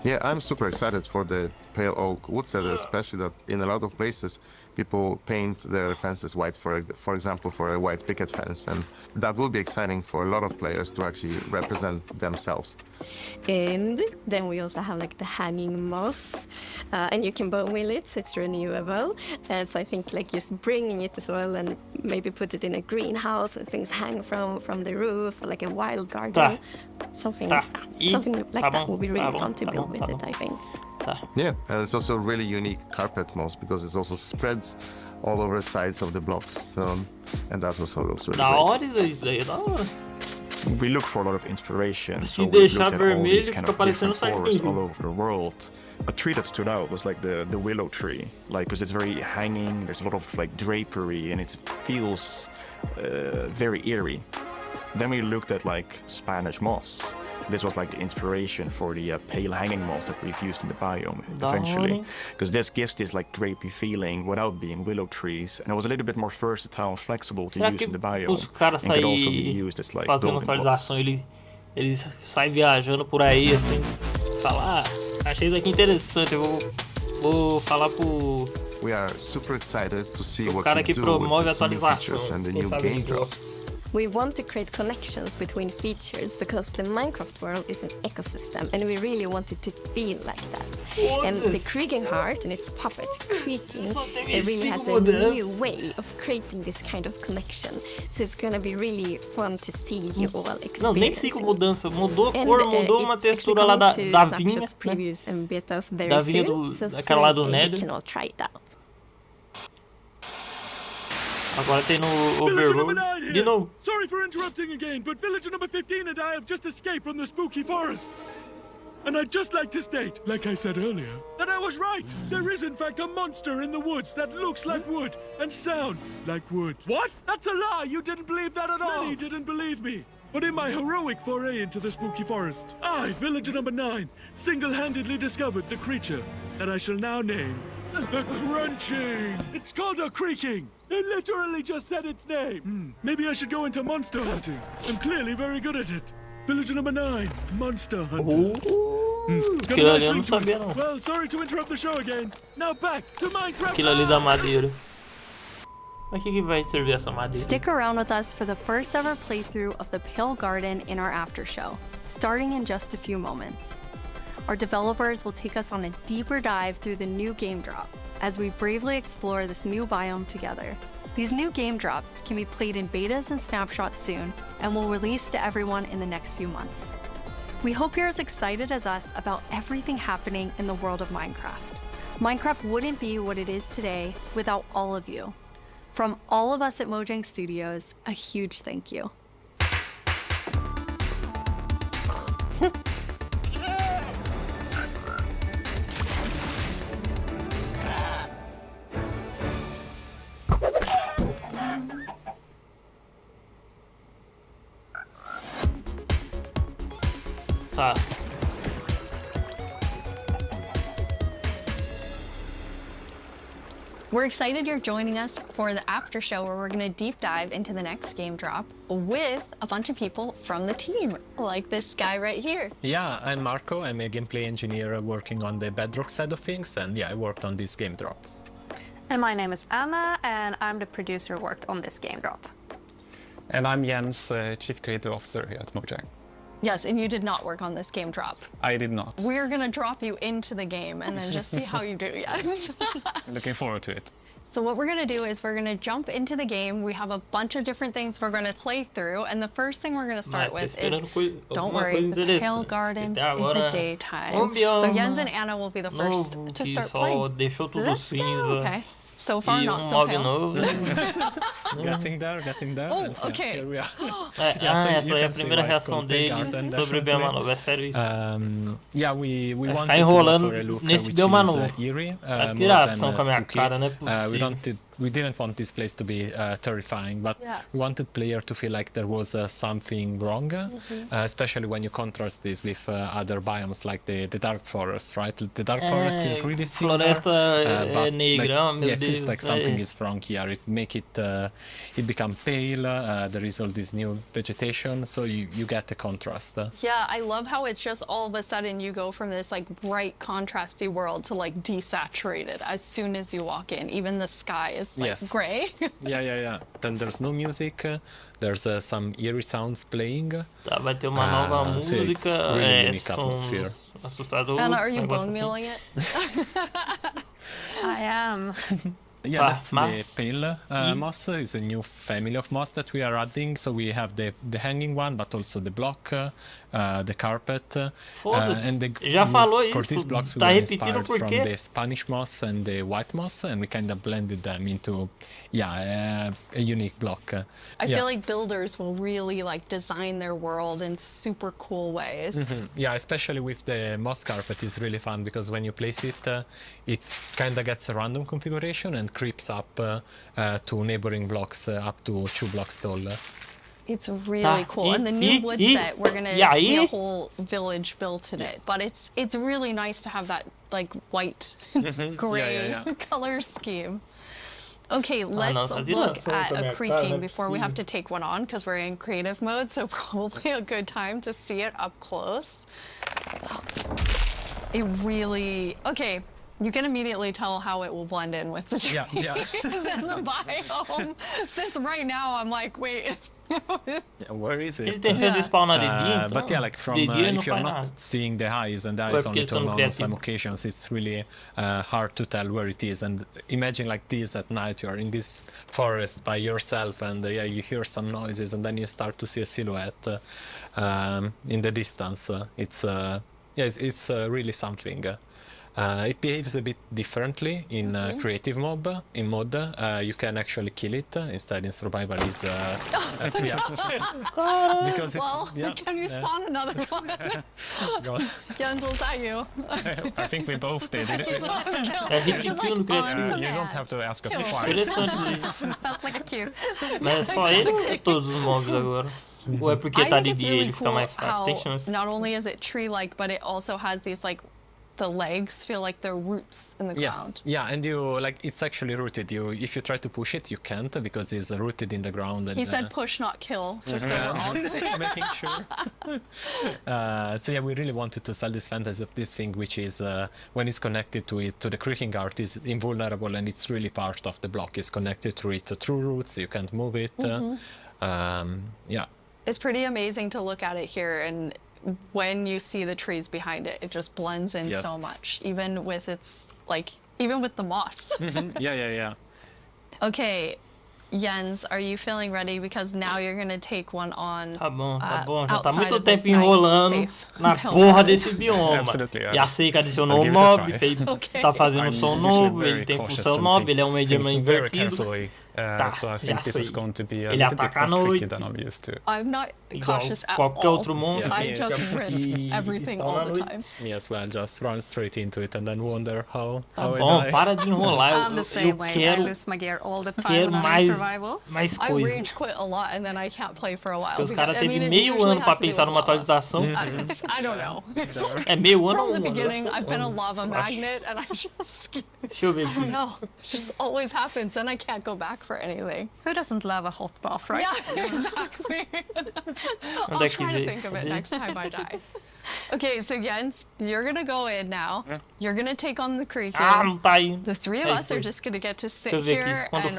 Speaker 15: Yeah, I'm super excited for the pale oak wood set, especially that in a lot of places people paint their fences white, for example, for a white picket fence, and that will be exciting for a lot of players to actually represent themselves.
Speaker 13: And then we also have like the hanging moss, and you can bone wheel it, so it's renewable. And so I think like just bringing it as well, and maybe put it in a greenhouse and things hang from the roof, or like a wild garden, something like that would be really fun to build with it, I think.
Speaker 15: Yeah, and it's also a really unique carpet moss because it also spreads all over the sides of the blocks. So, and that also looks really
Speaker 1: Da hora
Speaker 15: great.
Speaker 1: isso daí, da hora.
Speaker 24: We look for a lot of inspiration,
Speaker 1: Se
Speaker 24: so we looked
Speaker 1: deixar
Speaker 24: at all
Speaker 1: vermelho,
Speaker 24: these kind
Speaker 1: fica
Speaker 24: of
Speaker 1: parecendo
Speaker 24: different forests all
Speaker 1: Silent Hill.
Speaker 24: over the world. A tree that stood out was like the willow tree, like because it's very hanging. There's a lot of like drapery, and it feels very eerie. Then we looked at like Spanish moss. This was like the inspiration for the pale hanging moss that we've used in the biome eventually, because this gives this like drapey feeling without being willow trees, and it was a little bit more versatile and flexible to
Speaker 1: Será
Speaker 24: use in the
Speaker 1: que
Speaker 24: biome,
Speaker 1: os caras
Speaker 24: and could also be
Speaker 1: saem
Speaker 24: used as like
Speaker 1: fazendo
Speaker 24: building blocks.
Speaker 1: atualização, eles saem viajando por aí, assim, falar, achei isso aqui interessante, eu vou falar pro...
Speaker 15: We are super excited to see what
Speaker 1: cara
Speaker 15: you
Speaker 1: que
Speaker 15: do
Speaker 1: promove
Speaker 15: with
Speaker 1: a
Speaker 15: these new
Speaker 1: atualização,
Speaker 15: features and the
Speaker 1: quem
Speaker 15: new
Speaker 1: sabe
Speaker 15: game
Speaker 1: ele
Speaker 15: drop.
Speaker 1: gosta.
Speaker 13: We want to create connections between features because the Minecraft world is an ecosystem and we really want it to feel like that. And the creaking heart and its puppet creaking, it really has a new way of creating this kind of connection. So it's gonna be really fun to see you all experience.
Speaker 1: Não, nem sei com mudança, mudou a cor, mudou uma textura lá da vinha,
Speaker 13: previews and betas very
Speaker 1: da vinha
Speaker 13: soon,
Speaker 1: daquela lá do
Speaker 13: you
Speaker 1: Nether.
Speaker 13: can all try it out.
Speaker 1: Agora tem no Overworld. De novo.
Speaker 17: Sorry for interrupting again, but villager number 15 and I have just escaped from the spooky forest. And I'd just like to state, like I said earlier, that I was right. There is in fact a monster in the woods that looks like wood and sounds like wood. What? That's a lie. You didn't believe that at all. Many didn't believe me. But in my heroic foray into the spooky forest, I, villager number 9, single-handedly discovered the creature that I shall now name the Crunching. It's called a creaking. It literally just said its name. Maybe I should go into monster hunting. I'm clearly very good at it. Villager number 9, monster hunter.
Speaker 1: Aquilo ali eu não sabia não.
Speaker 17: Well, sorry to interrupt the show again. Now back to Minecraft.
Speaker 1: Aquilo ali da madeira. Mas que vai servir essa madeira?
Speaker 4: Stick around with us for the first ever playthrough of the Pale Garden in our after show, starting in just a few moments. Our developers will take us on a deeper dive through the new game drop as we bravely explore this new biome together. These new game drops can be played in betas and snapshots soon and will release to everyone in the next few months. We hope you're as excited as us about everything happening in the world of Minecraft. Minecraft wouldn't be what it is today without all of you. From all of us at Mojang Studios, a huge thank you.
Speaker 1: Tá.
Speaker 4: We're excited you're joining us for the after show where we're going to deep dive into the next game drop with a bunch of people from the team, like this guy right here.
Speaker 2: Yeah, I'm Marco. I'm a gameplay engineer working on the Bedrock side of things, and yeah, I worked on this game drop.
Speaker 3: And my name is Anna, and I'm the producer who worked on this game drop.
Speaker 12: And I'm Jens, Chief Creative Officer here at Mojang.
Speaker 4: Yes, and you did not work on this game drop.
Speaker 12: I did not.
Speaker 4: We're gonna drop you into the game and then just see how you do, yes.
Speaker 12: Looking forward to it.
Speaker 4: So what we're gonna do is we're gonna jump into the game. We have a bunch of different things we're gonna play through, and the first thing we're gonna start with is, don't worry, the Pale Garden in the daytime. So Jens and Anna will be the first to start playing. Let's go. Okay. So far, not so pale.
Speaker 2: Getting there, getting there.
Speaker 4: Oh, okay.
Speaker 2: Here we are.
Speaker 1: Essa é a primeira reação dele sobre o bioma novo, é sério isso.
Speaker 2: Yeah, we wanted
Speaker 1: enrolando
Speaker 2: to go for a look
Speaker 1: nesse
Speaker 2: which
Speaker 1: bioma
Speaker 2: is
Speaker 1: novo.
Speaker 2: eerie,
Speaker 1: Vai
Speaker 2: more
Speaker 1: tirar
Speaker 2: than
Speaker 1: ação com a minha
Speaker 2: spooky.
Speaker 1: cara, não é possível.
Speaker 2: We didn't want this place to be terrifying, but we wanted player to feel like there was something wrong, especially when you contrast this with other biomes like the dark forest, right? The dark forest is really similar,
Speaker 1: Floresta negra,
Speaker 2: it feels like something is wrong here. It make it it become pale. There is all this new vegetation, so you get the contrast.
Speaker 4: Yeah, I love how it's just all of a sudden you go from this like bright contrasty world to like desaturated as soon as you walk in. Even the sky is like gray.
Speaker 2: Yeah. Then there's no music. There's some eerie sounds playing.
Speaker 1: Tá, vai ter uma nova música.
Speaker 2: Really unique atmosphere.
Speaker 1: Assustador.
Speaker 4: Anna, are you bone mealing it?
Speaker 3: I am.
Speaker 2: Yeah, that's the pale moss. It's a new family of moss that we are adding. So we have the hanging one, but also the block, the carpet, and for these blocks we were inspired from the Spanish moss and the white moss, and we kind of blended them into a unique block.
Speaker 4: I feel like builders will really like design their world in super cool ways.
Speaker 2: Yeah, especially with the moss carpet is really fun because when you place it, it kind of gets a random configuration and creeps up to neighboring blocks up to 2 blocks tall.
Speaker 4: It's really cool. And the new wood set, we're gonna see a whole village built in it. But it's really nice to have that like white gray color scheme. Okay, let's look at a creaking before we have to take one on because we're in creative mode, so probably a good time to see it up close. It really, okay, you can immediately tell how it will blend in with the trees and the biome. Since right now I'm like, wait,
Speaker 2: where is it?
Speaker 1: But
Speaker 2: yeah, like from if you're not seeing the eyes and the eyes only turn on some occasions, it's really hard to tell where it is. And imagine like this at night, you're in this forest by yourself, and you hear some noises, and then you start to see a silhouette in the distance. It's really something. It behaves a bit differently in creative mode. In mod, you can actually kill it. Instead, in survival, is because
Speaker 4: can you spawn another one? Jens, was that you?
Speaker 12: I think we both did. You don't have to ask us twice.
Speaker 4: Felt like a cute.
Speaker 1: Mas é só ele ou é todos os mobs agora? Ou é porque tá de dia ele fica mais fraco? Tem chance.
Speaker 4: Not only is it tree-like, but it also has these like the legs feel like they're roots in the ground.
Speaker 2: Yeah, and you like it's actually rooted. If you try to push it, you can't because it's rooted in the ground. And,
Speaker 4: he said push, not kill, just so we're all
Speaker 2: making sure. So yeah, we really wanted to sell this fantasy of this thing, which is when it's connected to the creaking art, is invulnerable and it's really part of the block. It's connected to it through roots. You can't move it. Yeah,
Speaker 4: it's pretty amazing to look at it here and. When you see the trees behind it, it just blends in so much, even with its even with the moss.
Speaker 2: Yeah.
Speaker 4: Okay, Jens, are you feeling ready? Because now you're gonna take one on.
Speaker 1: Tá bom. Já tá muito tempo enrolando na porra desse bioma. E a Seika adicionou um mob, tá fazendo som novo, ele tem função mob, ele é um medium invertido.
Speaker 12: So I think this is going to be a
Speaker 1: ele
Speaker 12: little bit
Speaker 1: ataca à
Speaker 12: more tricky
Speaker 1: noite.
Speaker 12: than I'm used to.
Speaker 4: I'm not cautious at
Speaker 1: qualquer
Speaker 4: all.
Speaker 1: outro monstro.
Speaker 4: I just risk everything all the time.
Speaker 2: Me as well, just run straight into it and then wonder how I
Speaker 1: Bom,
Speaker 2: die.
Speaker 1: para de enrolar.
Speaker 3: I'm the same way. I lose my gear all the time when I'm in survival.
Speaker 1: Mais
Speaker 4: I
Speaker 1: coisa.
Speaker 4: rage quit a lot and then I can't play for a while.
Speaker 1: Os caras teve meio ano pra pensar numa atualização.
Speaker 4: I don't know.
Speaker 1: É meio ano
Speaker 4: From the beginning, I've been a lava magnet and I just...
Speaker 1: Deixa eu ver aqui.
Speaker 4: No, it just always happens. Then I can't go back for anything.
Speaker 3: Who doesn't love a hot bath, right?
Speaker 4: Yeah, exactly. I'll try to think of it next time I die. Okay, so Jens, you're gonna go in now. You're gonna take on the creaking. The three of us are just gonna get to sit here and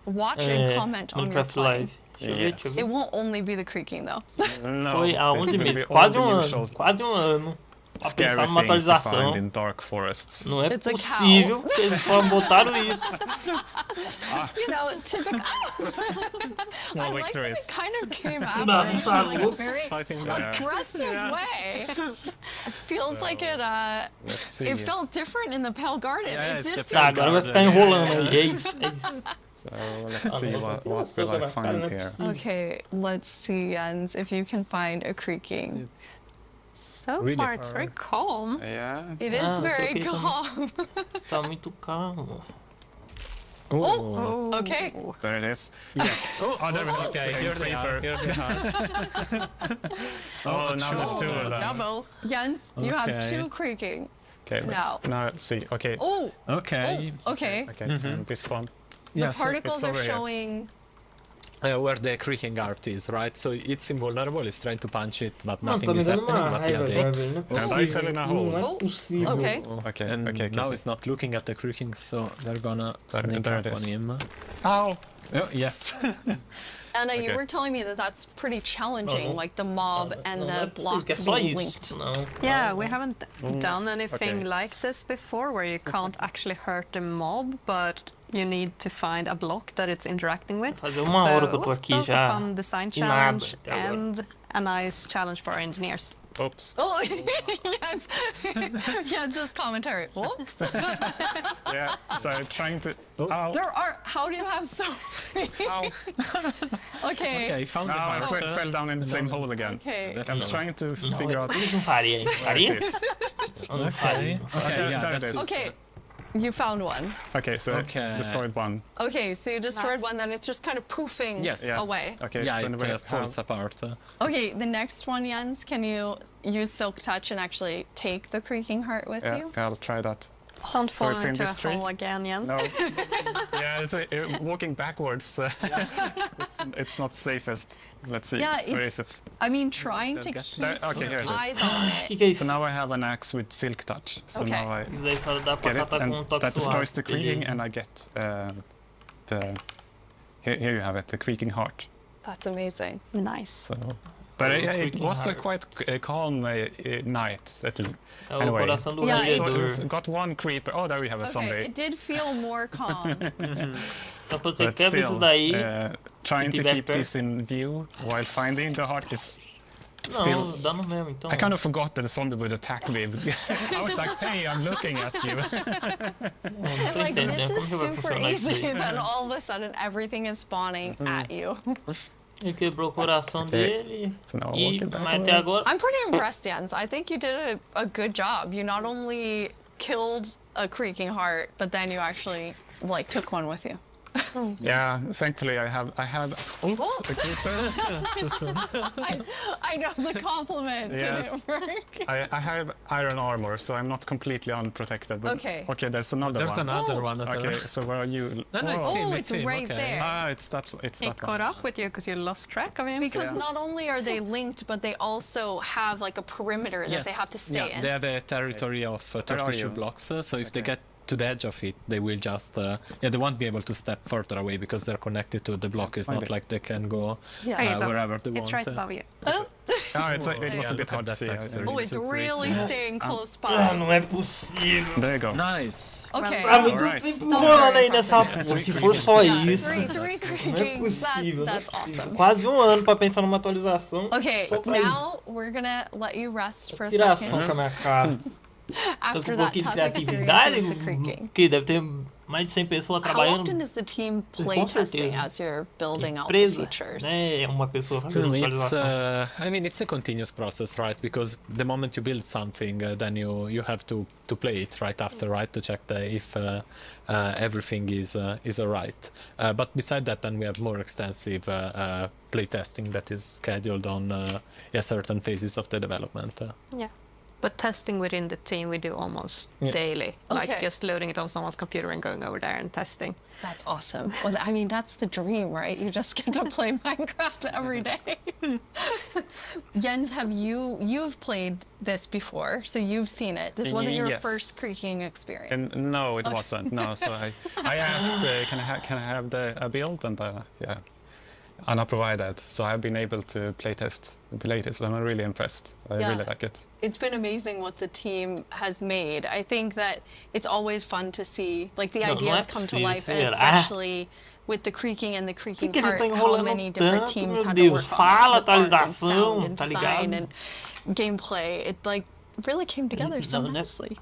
Speaker 4: watch and comment on your play.
Speaker 1: Yes.
Speaker 4: It won't only be the creaking though.
Speaker 1: Foi há 11 meses, quase um ano. Pra pensar numa atualização.
Speaker 12: In dark forests.
Speaker 1: Não é possível que eles só botaram isso.
Speaker 4: You know, typical.
Speaker 12: Small
Speaker 4: I like that
Speaker 12: victories.
Speaker 4: it kind of came out in like a very aggressive way. It feels like it felt different in the Pale Garden. It did feel
Speaker 1: Agora vai ficar enrolando aí. É isso.
Speaker 12: So let's see what will I find here.
Speaker 4: Okay, let's see, Jens, if you can find a creaking.
Speaker 3: So far, it's very calm.
Speaker 12: Yeah.
Speaker 4: It is very calm.
Speaker 1: Tá muito calmo.
Speaker 4: Oh, okay.
Speaker 12: There it is.
Speaker 2: Yes.
Speaker 12: There we go.
Speaker 2: Okay, here they are.
Speaker 12: Oh, now there's two of them.
Speaker 3: Double.
Speaker 4: Jens, you have two creaking.
Speaker 12: Okay,
Speaker 4: now
Speaker 12: let's see. Okay.
Speaker 4: Oh.
Speaker 2: Okay.
Speaker 4: Oh, okay.
Speaker 12: And this one.
Speaker 4: The particles are showing.
Speaker 2: Where the creaking art is, right? So it's invulnerable, it's trying to punch it, but nothing is happening, but yeah,
Speaker 12: and I fell in a hole.
Speaker 4: Okay.
Speaker 12: Okay,
Speaker 2: now it's not looking at the creaking, so they're gonna sneak up on him.
Speaker 12: Ow!
Speaker 2: Oh, yes.
Speaker 4: Anna, you were telling me that that's pretty challenging, like the mob and the block being linked.
Speaker 3: Yeah, we haven't done anything like this before, where you can't actually hurt the mob, but you need to find a block that it's interacting with.
Speaker 1: Fazer uma hora que eu tô
Speaker 3: So it was
Speaker 1: aqui
Speaker 3: both
Speaker 1: já.
Speaker 3: a fun design
Speaker 1: E nada
Speaker 3: challenge
Speaker 1: até agora.
Speaker 3: and a nice challenge for our engineers.
Speaker 12: Oops.
Speaker 4: Oh, yes. Yeah, this commentary. Whoops.
Speaker 12: Yeah, so trying to... Ow.
Speaker 4: There are... How do you have so many? Okay.
Speaker 2: Okay, found
Speaker 12: Now I
Speaker 2: the
Speaker 12: fell down in the same hole again.
Speaker 4: Okay.
Speaker 12: I'm trying to figure out...
Speaker 1: Eles não faria, hein? Faria? Não faria.
Speaker 12: Okay,
Speaker 2: yeah,
Speaker 12: there it
Speaker 2: that's
Speaker 12: is.
Speaker 4: Okay. You found one.
Speaker 12: Okay, so destroyed one.
Speaker 4: Okay, so you destroyed one, then it's just kind of poofing away.
Speaker 12: Okay,
Speaker 2: yeah,
Speaker 12: so
Speaker 2: it falls apart.
Speaker 4: Okay, the next one, Jens, can you use Silk Touch and actually take the creaking heart with you?
Speaker 12: Yeah, I'll try that.
Speaker 3: Don't
Speaker 12: So
Speaker 3: fall
Speaker 12: it's in
Speaker 3: into a
Speaker 12: this tree?
Speaker 3: hole again, Jens.
Speaker 12: No. Yeah, it's walking backwards. It's not safest. Let's see.
Speaker 4: Yeah,
Speaker 12: Where is it?
Speaker 4: I mean, trying to keep
Speaker 12: Okay, here it
Speaker 4: eyes
Speaker 12: is.
Speaker 4: on it.
Speaker 12: So now I have an axe with Silk Touch. So
Speaker 4: Okay.
Speaker 12: now I
Speaker 1: Isso daí só dá pra
Speaker 12: get it,
Speaker 1: catar com um
Speaker 12: and
Speaker 1: toque
Speaker 12: that destroys
Speaker 1: suave.
Speaker 12: the creaking,
Speaker 1: Beleza.
Speaker 12: and I get the... Here you have it, the creaking heart.
Speaker 4: That's amazing.
Speaker 3: Nice.
Speaker 12: So, but it was a quite calm night.
Speaker 1: É o
Speaker 12: Anyway,
Speaker 1: coração do
Speaker 4: Yeah,
Speaker 12: so
Speaker 1: radiador.
Speaker 12: it's got one creeper. Oh, there we have a
Speaker 4: Okay,
Speaker 12: zombie.
Speaker 4: it did feel more calm.
Speaker 1: Então quando você
Speaker 12: But
Speaker 1: quebra isso
Speaker 12: still,
Speaker 1: daí,
Speaker 12: trying
Speaker 1: se
Speaker 12: to
Speaker 1: tiver
Speaker 12: keep
Speaker 1: perto.
Speaker 12: this in view while finding the heart is still...
Speaker 1: Não, dá no mesmo, então.
Speaker 12: I kind of forgot that the zombie would attack me. I was like, hey, I'm looking at you.
Speaker 4: I'm like, this is super easy. Then all of a sudden, everything is spawning at you.
Speaker 1: Ele quebrou o coração dele.
Speaker 12: So now
Speaker 1: E,
Speaker 12: walking
Speaker 1: mas até agora...
Speaker 4: I'm pretty impressed, Jens. I think you did a good job. You not only killed a creaking heart, but then you actually like took one with you.
Speaker 12: Yeah, thankfully I have. Oops, a creeper.
Speaker 4: I know the compliment
Speaker 12: Yes.
Speaker 4: didn't work.
Speaker 12: I have iron armor, so I'm not completely unprotected. But
Speaker 4: Okay.
Speaker 12: Okay, there's another
Speaker 2: There's
Speaker 12: one.
Speaker 2: another one.
Speaker 12: Okay, so where are you?
Speaker 2: No, it's
Speaker 12: Oh.
Speaker 2: him,
Speaker 4: Oh, it's right
Speaker 2: okay.
Speaker 4: there.
Speaker 12: Ah, it's that
Speaker 3: He
Speaker 12: one.
Speaker 3: caught up with you because you lost track of him.
Speaker 4: Because not only are they linked, but they also have like a perimeter that they have to stay in.
Speaker 2: They have a territory of
Speaker 12: are
Speaker 2: 32
Speaker 12: you?
Speaker 2: blocks, so if they get to the edge of it, they will just they won't be able to step further away because they're connected to the block. It's
Speaker 12: Find
Speaker 2: not
Speaker 12: it.
Speaker 2: like they can go
Speaker 3: There you go.
Speaker 2: wherever they
Speaker 3: It's
Speaker 2: want.
Speaker 3: right above you.
Speaker 12: Ah, it was a bit hard to see.
Speaker 4: Oh, it's really staying close
Speaker 1: Ah,
Speaker 4: by.
Speaker 1: não é possível.
Speaker 12: There you go.
Speaker 2: Nice.
Speaker 4: Okay.
Speaker 1: Tá muito
Speaker 12: Alright.
Speaker 1: tempo
Speaker 4: That's
Speaker 1: rolando
Speaker 4: very
Speaker 1: aí nessa
Speaker 4: impressive.
Speaker 1: porra. Se for só isso.
Speaker 4: Three
Speaker 1: Não é
Speaker 4: creakings.
Speaker 1: possível.
Speaker 4: That's awesome.
Speaker 1: Quase um ano pra pensar numa atualização.
Speaker 4: Okay,
Speaker 1: Só pra isso.
Speaker 4: now we're gonna let you rest for a
Speaker 1: Tiração
Speaker 4: second
Speaker 1: com a minha cara.
Speaker 4: after
Speaker 1: Tô com um
Speaker 4: that
Speaker 1: pouquinho de
Speaker 4: tough
Speaker 1: criatividade.
Speaker 4: experience with the creaking.
Speaker 1: Que deve ter mais de 100 pessoas
Speaker 4: How
Speaker 1: trabalhando.
Speaker 4: often is the team
Speaker 1: Com
Speaker 4: playtesting
Speaker 1: certeza.
Speaker 4: as you're building out the
Speaker 1: Empresa,
Speaker 4: features?
Speaker 1: né? Uma pessoa fazendo
Speaker 2: It's,
Speaker 1: atualização.
Speaker 2: I mean, it's a continuous process, right? Because the moment you build something, then you have to play it right after, right, to check if everything is alright. But beside that, then we have more extensive play testing that is scheduled on certain phases of the development.
Speaker 3: Yeah. But testing within the team we do almost daily. Like
Speaker 4: Okay.
Speaker 3: just loading it on someone's computer and going over there and testing.
Speaker 4: That's awesome. Well, I mean, that's the dream, right? You just get to play Minecraft every day. Jens, you've played this before, so you've seen it. This wasn't your
Speaker 12: Yes.
Speaker 4: first creaking experience.
Speaker 12: And no, it wasn't. No, so I asked, can I have a build, and Anna provided. So I've been able to playtest, and I'm really impressed. I really like it.
Speaker 4: It's been amazing what the team has made. I think that it's always fun to see like the ideas come to life, and especially with the creaking and the creaking part, how many different teams had to work on it, with art and sound and design and gameplay. It like really came together so nicely.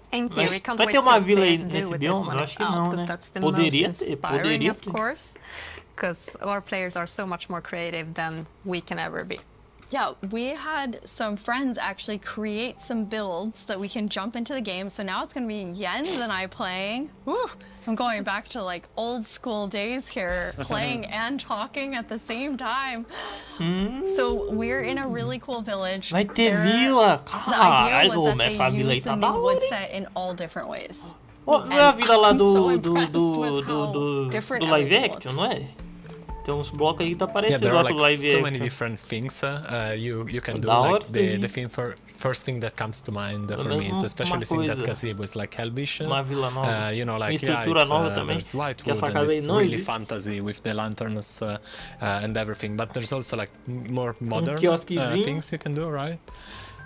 Speaker 3: Thank you. We can't
Speaker 1: Vai
Speaker 3: wait
Speaker 1: ter uma
Speaker 3: to see
Speaker 1: vila aí
Speaker 3: what players do
Speaker 1: nesse
Speaker 3: with this
Speaker 1: bioma?
Speaker 3: when
Speaker 1: Eu
Speaker 3: it's
Speaker 1: acho que
Speaker 3: out,
Speaker 1: não,
Speaker 3: because
Speaker 1: né?
Speaker 3: that's the most inspiring,
Speaker 1: Poderia
Speaker 3: of
Speaker 1: ter.
Speaker 3: course. Because our players are so much more creative than we can ever be.
Speaker 4: Yeah, we had some friends actually create some builds that we can jump into the game. So now it's going to be Jens and I playing. Woo! I'm going back to like old school days here, playing and talking at the same time. So we're in a really cool village.
Speaker 1: Vai ter vila!
Speaker 4: The idea was that
Speaker 1: essa
Speaker 4: they
Speaker 1: vila aí
Speaker 4: use the
Speaker 1: tá
Speaker 4: new
Speaker 1: da
Speaker 4: wood
Speaker 1: hora, hein?
Speaker 4: set in all different ways.
Speaker 1: Oh, não é a vila lá
Speaker 4: I'm so
Speaker 1: do
Speaker 4: impressed with how different
Speaker 1: live
Speaker 4: everything
Speaker 1: action,
Speaker 4: looks.
Speaker 1: não é? Tem uns blocos aí que tá
Speaker 2: Yeah,
Speaker 1: parecendo
Speaker 2: there
Speaker 1: lá
Speaker 2: are
Speaker 1: com o
Speaker 2: like
Speaker 1: live
Speaker 2: so
Speaker 1: action.
Speaker 2: many different things you can do.
Speaker 1: Da hora
Speaker 2: Like
Speaker 1: isso
Speaker 2: the
Speaker 1: aí.
Speaker 2: thing first thing that comes to mind for
Speaker 1: Pelo
Speaker 2: me
Speaker 1: menos
Speaker 2: is especially seeing that
Speaker 1: coisa.
Speaker 2: gazebo is like Helbish.
Speaker 1: Uma vila nova.
Speaker 2: You know, like
Speaker 1: Uma estrutura nova também.
Speaker 2: there's
Speaker 1: Que
Speaker 2: Whitewood
Speaker 1: essa
Speaker 2: and
Speaker 1: casa aí
Speaker 2: it's
Speaker 1: não
Speaker 2: really
Speaker 1: existe.
Speaker 2: fantasy with the lanterns and everything. But there's also like more modern
Speaker 1: quiosquezinho.
Speaker 2: things you can do, right?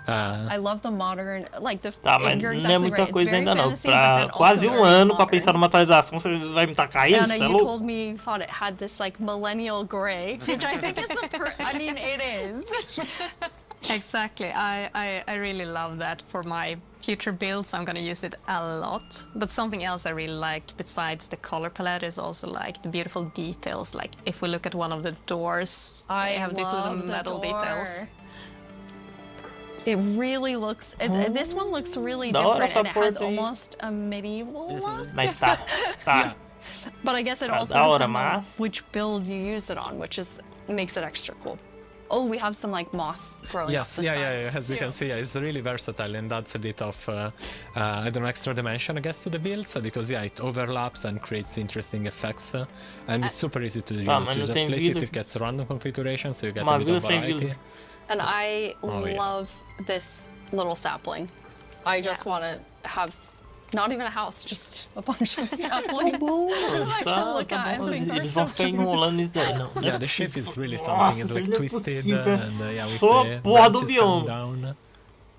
Speaker 4: I love the modern, like the.
Speaker 1: Tá, mas
Speaker 4: you're
Speaker 1: não é
Speaker 4: exactly
Speaker 1: muita
Speaker 4: right.
Speaker 1: coisa ainda não.
Speaker 4: Fantasy, but
Speaker 1: Pra
Speaker 4: then
Speaker 1: quase
Speaker 4: also
Speaker 1: um
Speaker 4: very
Speaker 1: ano pra
Speaker 4: modern.
Speaker 1: pensar numa atualização, você vai me tacar isso?
Speaker 4: Anna,
Speaker 1: É
Speaker 4: you
Speaker 1: louco?
Speaker 4: told me you thought it had this like millennial gray, which I think is I mean, it is.
Speaker 3: Exactly. I really love that for my future builds. I'm gonna use it a lot. But something else I really like besides the color palette is also like the beautiful details. Like if we look at one of the doors,
Speaker 4: I
Speaker 3: have these little
Speaker 4: love the
Speaker 3: metal
Speaker 4: door.
Speaker 3: details.
Speaker 4: It really looks. This one looks really
Speaker 1: Da hora
Speaker 4: different,
Speaker 1: essa
Speaker 4: and it has
Speaker 1: porta aí.
Speaker 4: almost a medieval look.
Speaker 1: Mas tá.
Speaker 4: But I guess it
Speaker 1: Tá
Speaker 4: also
Speaker 1: da hora,
Speaker 4: depends on
Speaker 1: mas...
Speaker 4: which build you use it on, which makes it extra cool. Oh, we have some like moss growing.
Speaker 2: Yes,
Speaker 4: up
Speaker 2: yeah. As you can see, it's really versatile and adds a bit of, I don't know, extra dimension, I guess, to the builds because it overlaps and creates interesting effects, and it's super easy to use. You just place it gets random configuration, so you get a bit of variety.
Speaker 4: And I
Speaker 2: Oh, yeah.
Speaker 4: love this little sapling. I just want to have not even a house, just a bunch of saplings. I can look at. I think are
Speaker 1: Eles vão ficar enrolando isso daí, não.
Speaker 2: Yeah, the shape is really something. It's like twisted and with
Speaker 1: Só
Speaker 2: the
Speaker 1: a porra do
Speaker 2: branches
Speaker 1: bioma.
Speaker 2: coming down.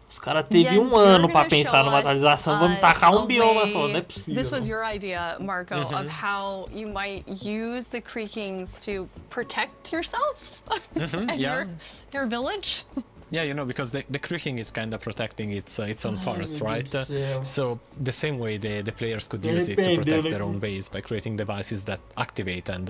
Speaker 1: Os caras teve
Speaker 4: Jens,
Speaker 1: um ano
Speaker 4: you're
Speaker 1: pra
Speaker 4: gonna
Speaker 1: pensar
Speaker 4: show
Speaker 1: numa
Speaker 4: us,
Speaker 1: atualização, vamos tacar
Speaker 4: a
Speaker 1: bioma
Speaker 4: way-
Speaker 1: só, não é possível.
Speaker 4: This was your idea, Marco,
Speaker 2: Mm-hmm.
Speaker 4: of how you might use the creakings to protect yourself and
Speaker 2: yeah.
Speaker 4: your village.
Speaker 2: Yeah, you know, because the creaking is kind of protecting its own forest, right? So the same way the players could use it to protect their own base by creating devices that activate and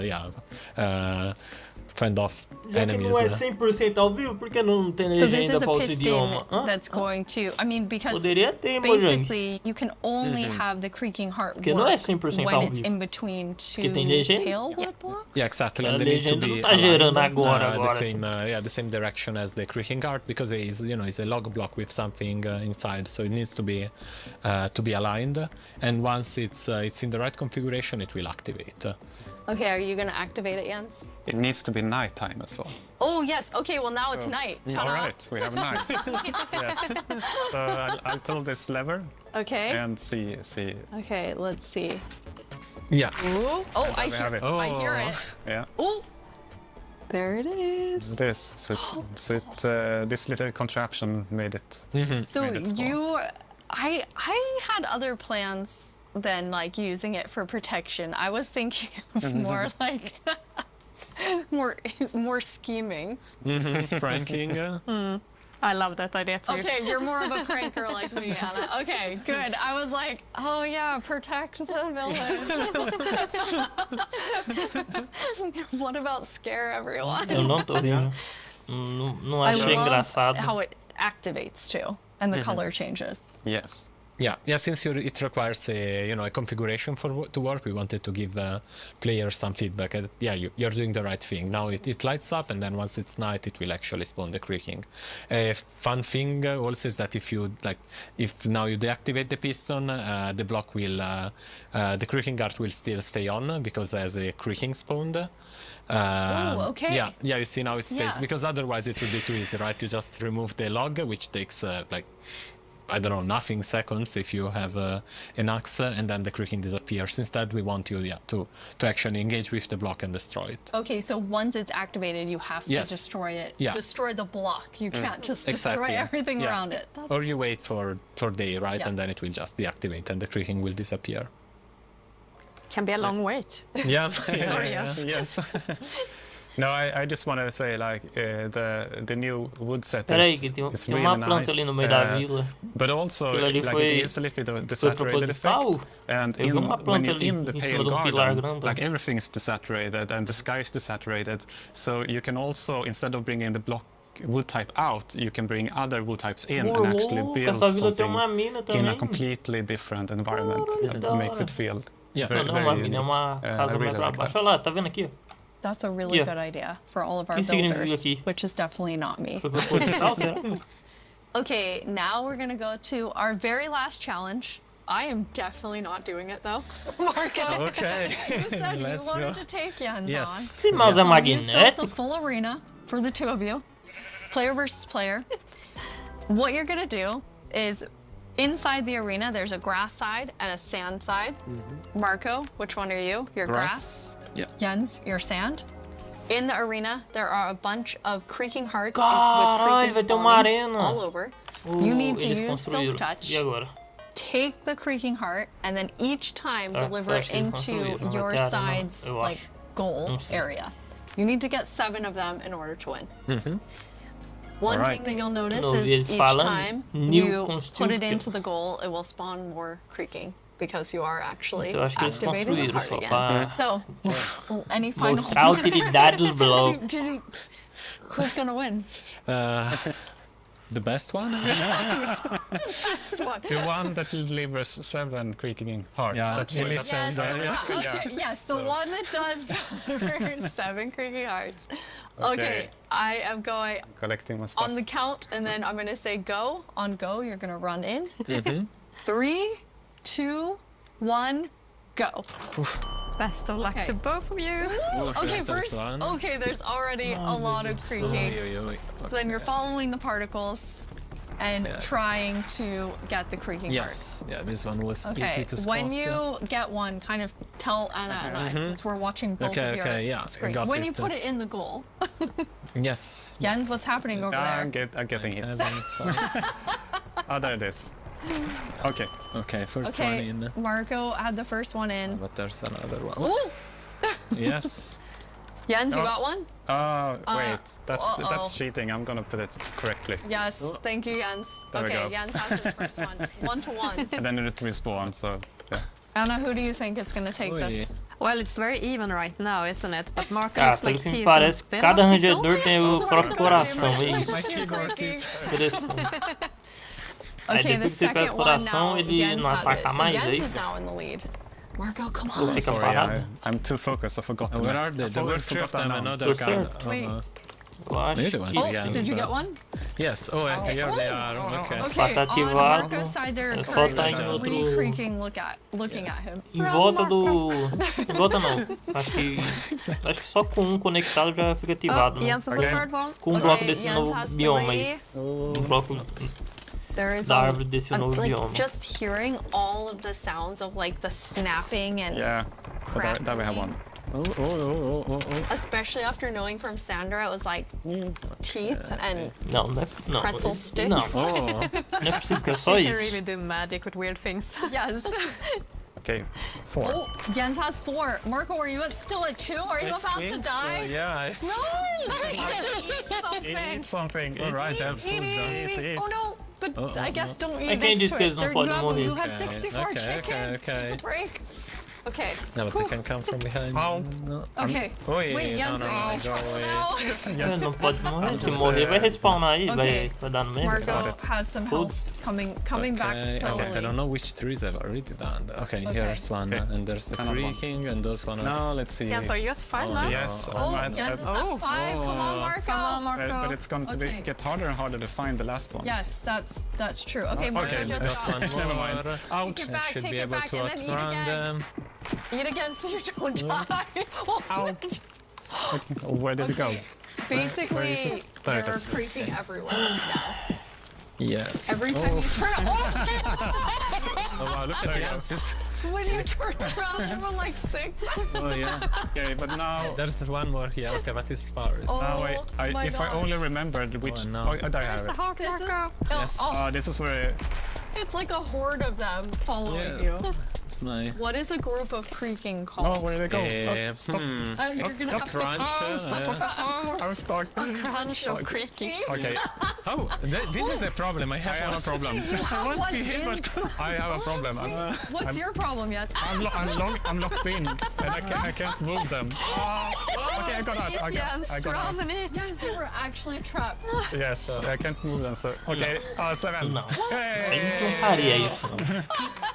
Speaker 2: fend off
Speaker 1: Já que
Speaker 2: enemies.
Speaker 1: não é 100% ao vivo, por que não tem
Speaker 4: So this
Speaker 1: legenda
Speaker 4: is a
Speaker 1: pra outro
Speaker 4: piston
Speaker 1: idioma? Hã?
Speaker 4: that's going to, I mean, because
Speaker 1: Poderia ter, Mojang.
Speaker 4: basically you can only have the creaking heart
Speaker 1: Porque não é
Speaker 4: work
Speaker 1: 100%
Speaker 4: when
Speaker 1: ao
Speaker 4: it's
Speaker 1: vivo.
Speaker 4: in between two
Speaker 1: tem legenda.
Speaker 4: pale wood blocks.
Speaker 2: Yeah, exactly.
Speaker 1: A
Speaker 2: And they need to
Speaker 1: legenda
Speaker 2: be
Speaker 1: não tá gerando
Speaker 2: aligned,
Speaker 1: agora,
Speaker 2: the same direction as the creaking guard because it is, it's a log block with something inside, so it needs to be aligned. And once it's in the right configuration, it will activate.
Speaker 4: Okay, are you going to activate it, Jens?
Speaker 12: It needs to be nighttime as well.
Speaker 4: Oh, yes. Okay, well, now it's night.
Speaker 12: All right, we have night. Yes. So I'll pull this lever
Speaker 4: Okay.
Speaker 12: and see.
Speaker 4: Okay, let's see.
Speaker 2: Yeah.
Speaker 4: Ooh. Oh, I
Speaker 12: we have
Speaker 4: hear
Speaker 12: it.
Speaker 4: I hear it.
Speaker 12: Yeah.
Speaker 4: Oh, there it is.
Speaker 12: This little contraption made it.
Speaker 4: So
Speaker 12: made it small.
Speaker 4: I had other plans than like using it for protection. I was thinking of more like more scheming.
Speaker 2: Pranking.
Speaker 3: I love that idea too.
Speaker 4: Okay, you're more of a pranker like me, Anna. Okay, good. I was like, oh yeah, protect the village. What about scare everyone?
Speaker 1: Eu não tô vendo. Não achei engraçado.
Speaker 4: How it activates too, and the color changes.
Speaker 12: Yes.
Speaker 2: Yeah. Since it requires a configuration to work, we wanted to give players some feedback. You're doing the right thing. Now it lights up, and then once it's night, it will actually spawn the creaking. Fun thing also is that if now you deactivate the piston, the block will, the creaking guard will still stay on because as a creaking spawned.
Speaker 4: Oh, okay.
Speaker 2: Yeah. You see now it stays because otherwise it would be too easy, right? You just remove the log, which takes I don't know, nothing seconds if you have an axe, and then the creaking disappears. Instead, we want you to actually engage with the block and destroy it.
Speaker 4: Okay, so once it's activated, you have to
Speaker 2: Yes.
Speaker 4: destroy it.
Speaker 2: Yeah.
Speaker 4: Destroy the block. You can't just destroy
Speaker 2: Exactly.
Speaker 4: everything
Speaker 2: Yeah.
Speaker 4: around it.
Speaker 2: Or you wait for day, right?
Speaker 4: Yeah.
Speaker 2: And then it will just deactivate and the creaking will disappear.
Speaker 3: Can be a long wait.
Speaker 2: Yeah.
Speaker 3: Sorry,
Speaker 12: Yes. No, I just want to say the new wood set
Speaker 1: Peraí,
Speaker 12: is
Speaker 1: que tem
Speaker 12: really
Speaker 1: uma
Speaker 12: nice.
Speaker 1: planta ali no meio da vila.
Speaker 12: But also
Speaker 1: Aquilo ali
Speaker 12: it is a little bit of the
Speaker 1: foi
Speaker 12: saturated
Speaker 1: proposital?
Speaker 12: effect. And
Speaker 1: Eu vi uma
Speaker 12: when
Speaker 1: planta
Speaker 12: you're
Speaker 1: ali
Speaker 12: in the
Speaker 1: em
Speaker 12: pale
Speaker 1: cima de pilar
Speaker 12: garden,
Speaker 1: grande.
Speaker 12: like everything is desaturated and the sky is desaturated. So you can also, instead of bringing the block wood type out, you can bring other wood types in and actually build something in a completely different environment that makes it feel very,
Speaker 1: Não,
Speaker 12: very
Speaker 1: uma
Speaker 12: unique.
Speaker 1: mina, é uma casa
Speaker 12: I really
Speaker 1: mais pra
Speaker 12: like
Speaker 1: baixo.
Speaker 12: that.
Speaker 1: Olha lá, tá vendo aqui?
Speaker 4: That's a really good idea for all of our
Speaker 1: Que significa
Speaker 4: builders,
Speaker 1: aqui?
Speaker 4: which is definitely not me.
Speaker 1: Foi proposital, será?
Speaker 4: Okay, now we're gonna go to our very last challenge. I am definitely not doing it though. Marco,
Speaker 2: Okay.
Speaker 4: you said you
Speaker 2: Let's
Speaker 4: wanted
Speaker 2: go.
Speaker 4: to take Jens
Speaker 2: Yes.
Speaker 4: on.
Speaker 1: Esse mouse é
Speaker 4: So you've built
Speaker 1: magnético.
Speaker 4: a full arena for the two of you, player versus player. What you're gonna do is, inside the arena, there's a grass side and a sand side. Marco, which one are you? You're grass.
Speaker 2: Yeah.
Speaker 4: Jens, you're sand. In the arena, there are a bunch of creaking hearts
Speaker 1: Caralho,
Speaker 4: with creaking
Speaker 1: vai ter uma
Speaker 4: spawning
Speaker 1: arena.
Speaker 4: all over.
Speaker 3: You need to use Silk Touch.
Speaker 1: E agora?
Speaker 3: Take the creaking heart and then each time deliver it into your side's like goal area. You need to get 7 of them in order to win. One thing that you'll notice is each time you put it into the goal, it will spawn more creaking because you are actually activating the heart again. So, any final words? Who's gonna win?
Speaker 2: The best one?
Speaker 12: The one that delivers 7 creaking hearts.
Speaker 2: Yeah.
Speaker 12: That's
Speaker 3: Yes, the one that does deliver 7 creaking hearts. Okay, I am going
Speaker 12: collecting my stuff
Speaker 3: on the count, and then I'm gonna say go. On go, you're gonna run in. 3, 2, 1, go.
Speaker 13: Best of luck to both of you.
Speaker 3: Okay, first, okay, there's already a lot of creaking. So then you're following the particles and trying to get the creaking heart.
Speaker 2: Yeah, this one was easy to spot.
Speaker 3: When you get one, kind of tell Anna and I, since we're watching both of your screens. When you put it in the goal.
Speaker 2: Yes.
Speaker 3: Jens, what's happening over there?
Speaker 12: I'm getting hit. There it is.
Speaker 2: Okay, first one in.
Speaker 3: Marco had the first one in.
Speaker 2: But there's another one.
Speaker 3: Ooh!
Speaker 2: Yes.
Speaker 3: Jens, you got one?
Speaker 12: Wait, that's cheating. I'm gonna put it correctly.
Speaker 3: Yes, thank you, Jens. Okay, Jens has his first one. 1 to 1.
Speaker 12: And then it respawn, so yeah.
Speaker 3: Anna, who do you think is gonna take this?
Speaker 13: Well, it's very even right now, isn't it? But Marco looks like he's
Speaker 1: parece que cada rangedor tem o próprio coração, é isso.
Speaker 3: Okay, the second one now, Jens has it. So Jens is now in the lead. Marco, come on.
Speaker 12: Sorry, I'm too focused. I forgot.
Speaker 2: Where are they? There were 3 of them, another card.
Speaker 3: Wait.
Speaker 2: Did
Speaker 3: you get one?
Speaker 2: Yes. Here they are.
Speaker 3: Okay, on Marco's side there is currently 3 creaking looking at him.
Speaker 1: Em volta do... Em volta não. Acho que só com conectado já fica ativado.
Speaker 13: Jens has a third one.
Speaker 1: Com bloco desse novo bioma aí. Bloco...
Speaker 3: There is just hearing all of the sounds of like the snapping and cracking.
Speaker 12: There we have one.
Speaker 3: Especially after knowing from Sandra, it was like teeth and pretzel sticks.
Speaker 1: Não é possível que é só
Speaker 13: She
Speaker 1: isso.
Speaker 13: can really do magic with weird things.
Speaker 3: Yes.
Speaker 12: Okay, 4.
Speaker 3: Oh, Jens has 4. Marco, are you still at 2? Are you about to die?
Speaker 2: Yeah.
Speaker 3: Eat
Speaker 12: something.
Speaker 2: All right, have food.
Speaker 3: Eat. Oh no! But I guess don't eat next to it. You have 64 chicken. Take a break. Okay.
Speaker 2: No, but they can come from behind.
Speaker 3: Okay. Wait, Jens,
Speaker 1: Não pode morrer. Se morrer, vai respawnar aí. Vai dar no mesmo.
Speaker 3: Marco has some health coming back slowly.
Speaker 2: I don't know which trees I've already done. Okay, here's one. And there's the creaking and those one.
Speaker 12: No, let's see.
Speaker 13: Jens, are you at 5 now?
Speaker 12: Yes.
Speaker 3: Jens is at 5. Come on, Marco.
Speaker 12: But it's going to get harder and harder to find the last ones.
Speaker 3: Yes, that's true. Okay, Marco just got
Speaker 2: never mind.
Speaker 3: Take it back,
Speaker 2: should
Speaker 3: take
Speaker 2: be
Speaker 3: it
Speaker 2: able
Speaker 3: back,
Speaker 2: to
Speaker 3: and then eat
Speaker 2: outrun
Speaker 3: again.
Speaker 2: them.
Speaker 3: Eat again so you don't die.
Speaker 12: Where did it go?
Speaker 3: Basically, they're creaking everywhere now.
Speaker 2: Yes.
Speaker 3: Every time you turn
Speaker 2: wow, look at Jens.
Speaker 3: When you turn around, there were like 6.
Speaker 12: Okay, but now...
Speaker 2: There's one more here. Okay, but it's far.
Speaker 12: Now, if I only remembered which... there I have it. This is where...
Speaker 3: It's like a horde of them following you.
Speaker 2: It's nice.
Speaker 3: What is a group of creaking called?
Speaker 12: Oh, where did they go? Stop.
Speaker 3: You're gonna have to
Speaker 12: stop. I'm stuck.
Speaker 3: A crunch of creaking.
Speaker 12: Okay.
Speaker 2: Oh, this is a problem. I have a problem.
Speaker 12: I want to be here, but I have a problem.
Speaker 3: What's your problem yet?
Speaker 12: I'm locked in, and I can't move them. Okay, I got out. I got out.
Speaker 3: Yes, you were actually trapped.
Speaker 12: Yes, I can't move them. So okay, 7.
Speaker 1: Não. A gente não faria isso, não.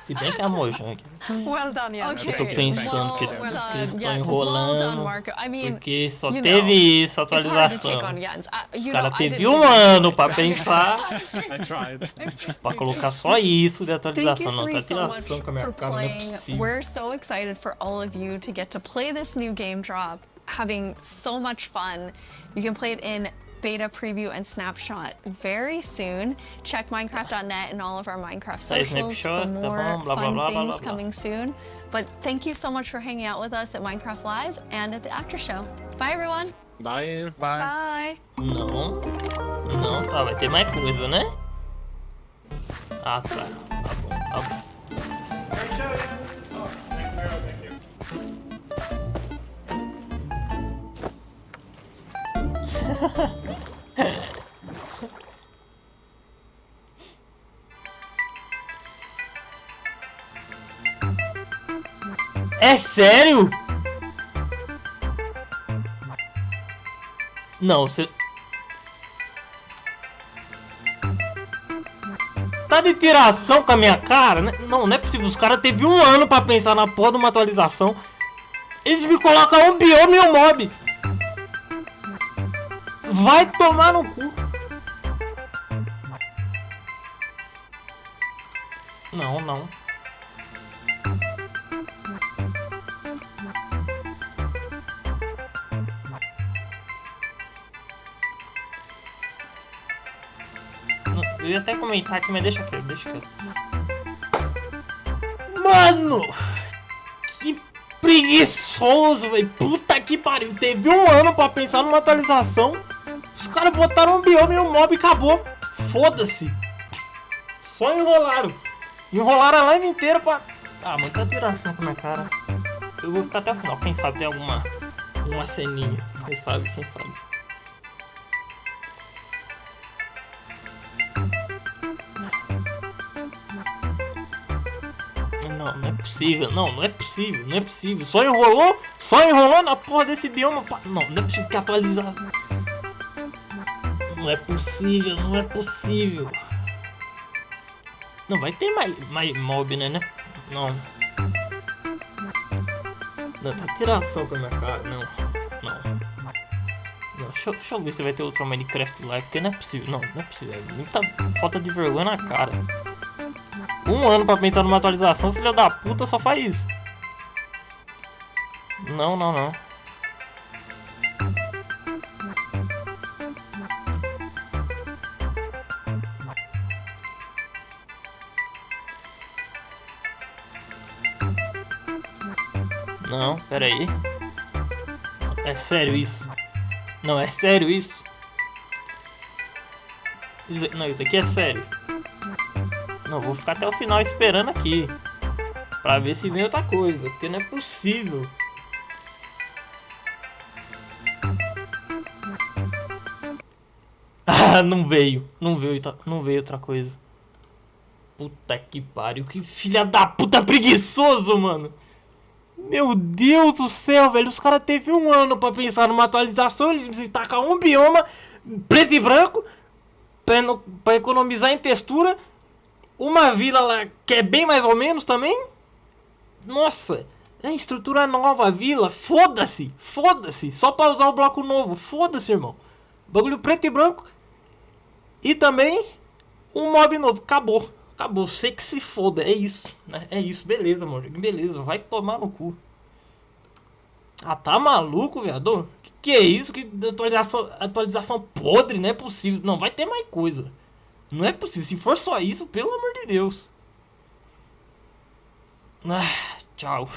Speaker 1: Se bem que é a Mojang.
Speaker 13: Well done, Jens.
Speaker 1: Eu tô pensando que eles estão enrolando.
Speaker 3: I mean,
Speaker 1: porque só teve isso, atualização. Os caras teve um ano pra pensar. Pra colocar só isso de atualização. Não, tá atualização com a minha câmera, não é possível.
Speaker 3: We're so excited for all of you to get to play this new game drop, having so much fun. You can play it in beta preview and snapshot very soon. Check Minecraft.net and all of our Minecraft socials for more fun things coming soon. But thank you so much for hanging out with us at Minecraft Live and at the after show. Bye, everyone.
Speaker 2: Bye.
Speaker 13: Bye.
Speaker 1: Não, vai ter mais coisa, né? Ah, tá. Tá bom, tá bom. É sério? Não, você... Tá de tiração com a minha cara? Não, não é possível. Os caras teve 1 ano pra pensar na porra de uma atualização. Eles me colocam um bioma e um mob. Vai tomar no cu. Não, não. Eu ia até comentar aqui, mas deixa quieto, deixa quieto. Mano! Que preguiçoso, velho. Puta que pariu. Teve 1 ano pra pensar numa atualização. Os caras botaram um bioma e um mob e acabou. Foda-se. Só enrolaram. Enrolaram a live inteira pra... Ah, muita tiração com a minha cara. Eu vou ficar até o final. Quem sabe tem uma ceninha. Quem sabe, quem sabe. Não, não é possível. Não, não é possível. Não é possível. Só enrolou na porra desse bioma. Não, não é possível que atualizar. Não é possível, não é possível. Não, vai ter mais mob, né? Não. Não, tá tiração com a minha cara. Não. Deixa eu ver se vai ter outro Minecraft Live, porque não é possível. Não é possível. É muita falta de vergonha na cara. 1 ano pra pensar numa atualização, filha da puta, só faz isso. Não. Não, pera aí. É sério isso? Não, é sério isso? Não, isso aqui é sério. Não, vou ficar até o final esperando aqui. Pra ver se vem outra coisa. Porque não é possível. Ah, não veio. Não veio outra coisa. Puta que pariu. Que filha da puta preguiçoso, mano. Meu Deus do céu, velho. Os caras teve 1 ano pra pensar numa atualização. Eles tacam um bioma preto e branco pra economizar em textura. Uma vila lá que é bem mais ou menos também. Nossa. É estrutura nova, vila. Foda-se. Foda-se. Só pra usar o bloco novo. Foda-se, irmão. Bagulho preto e branco. E também um mob novo. Acabou. Acabou, sei que se foda, é isso, né? É isso, beleza, mano. Beleza, vai tomar no cu. Ah, tá maluco, viado? Que é isso? Que atualização podre, não é possível. Não, vai ter mais coisa. Não é possível, se for só isso, pelo amor de Deus. Ah, tchau.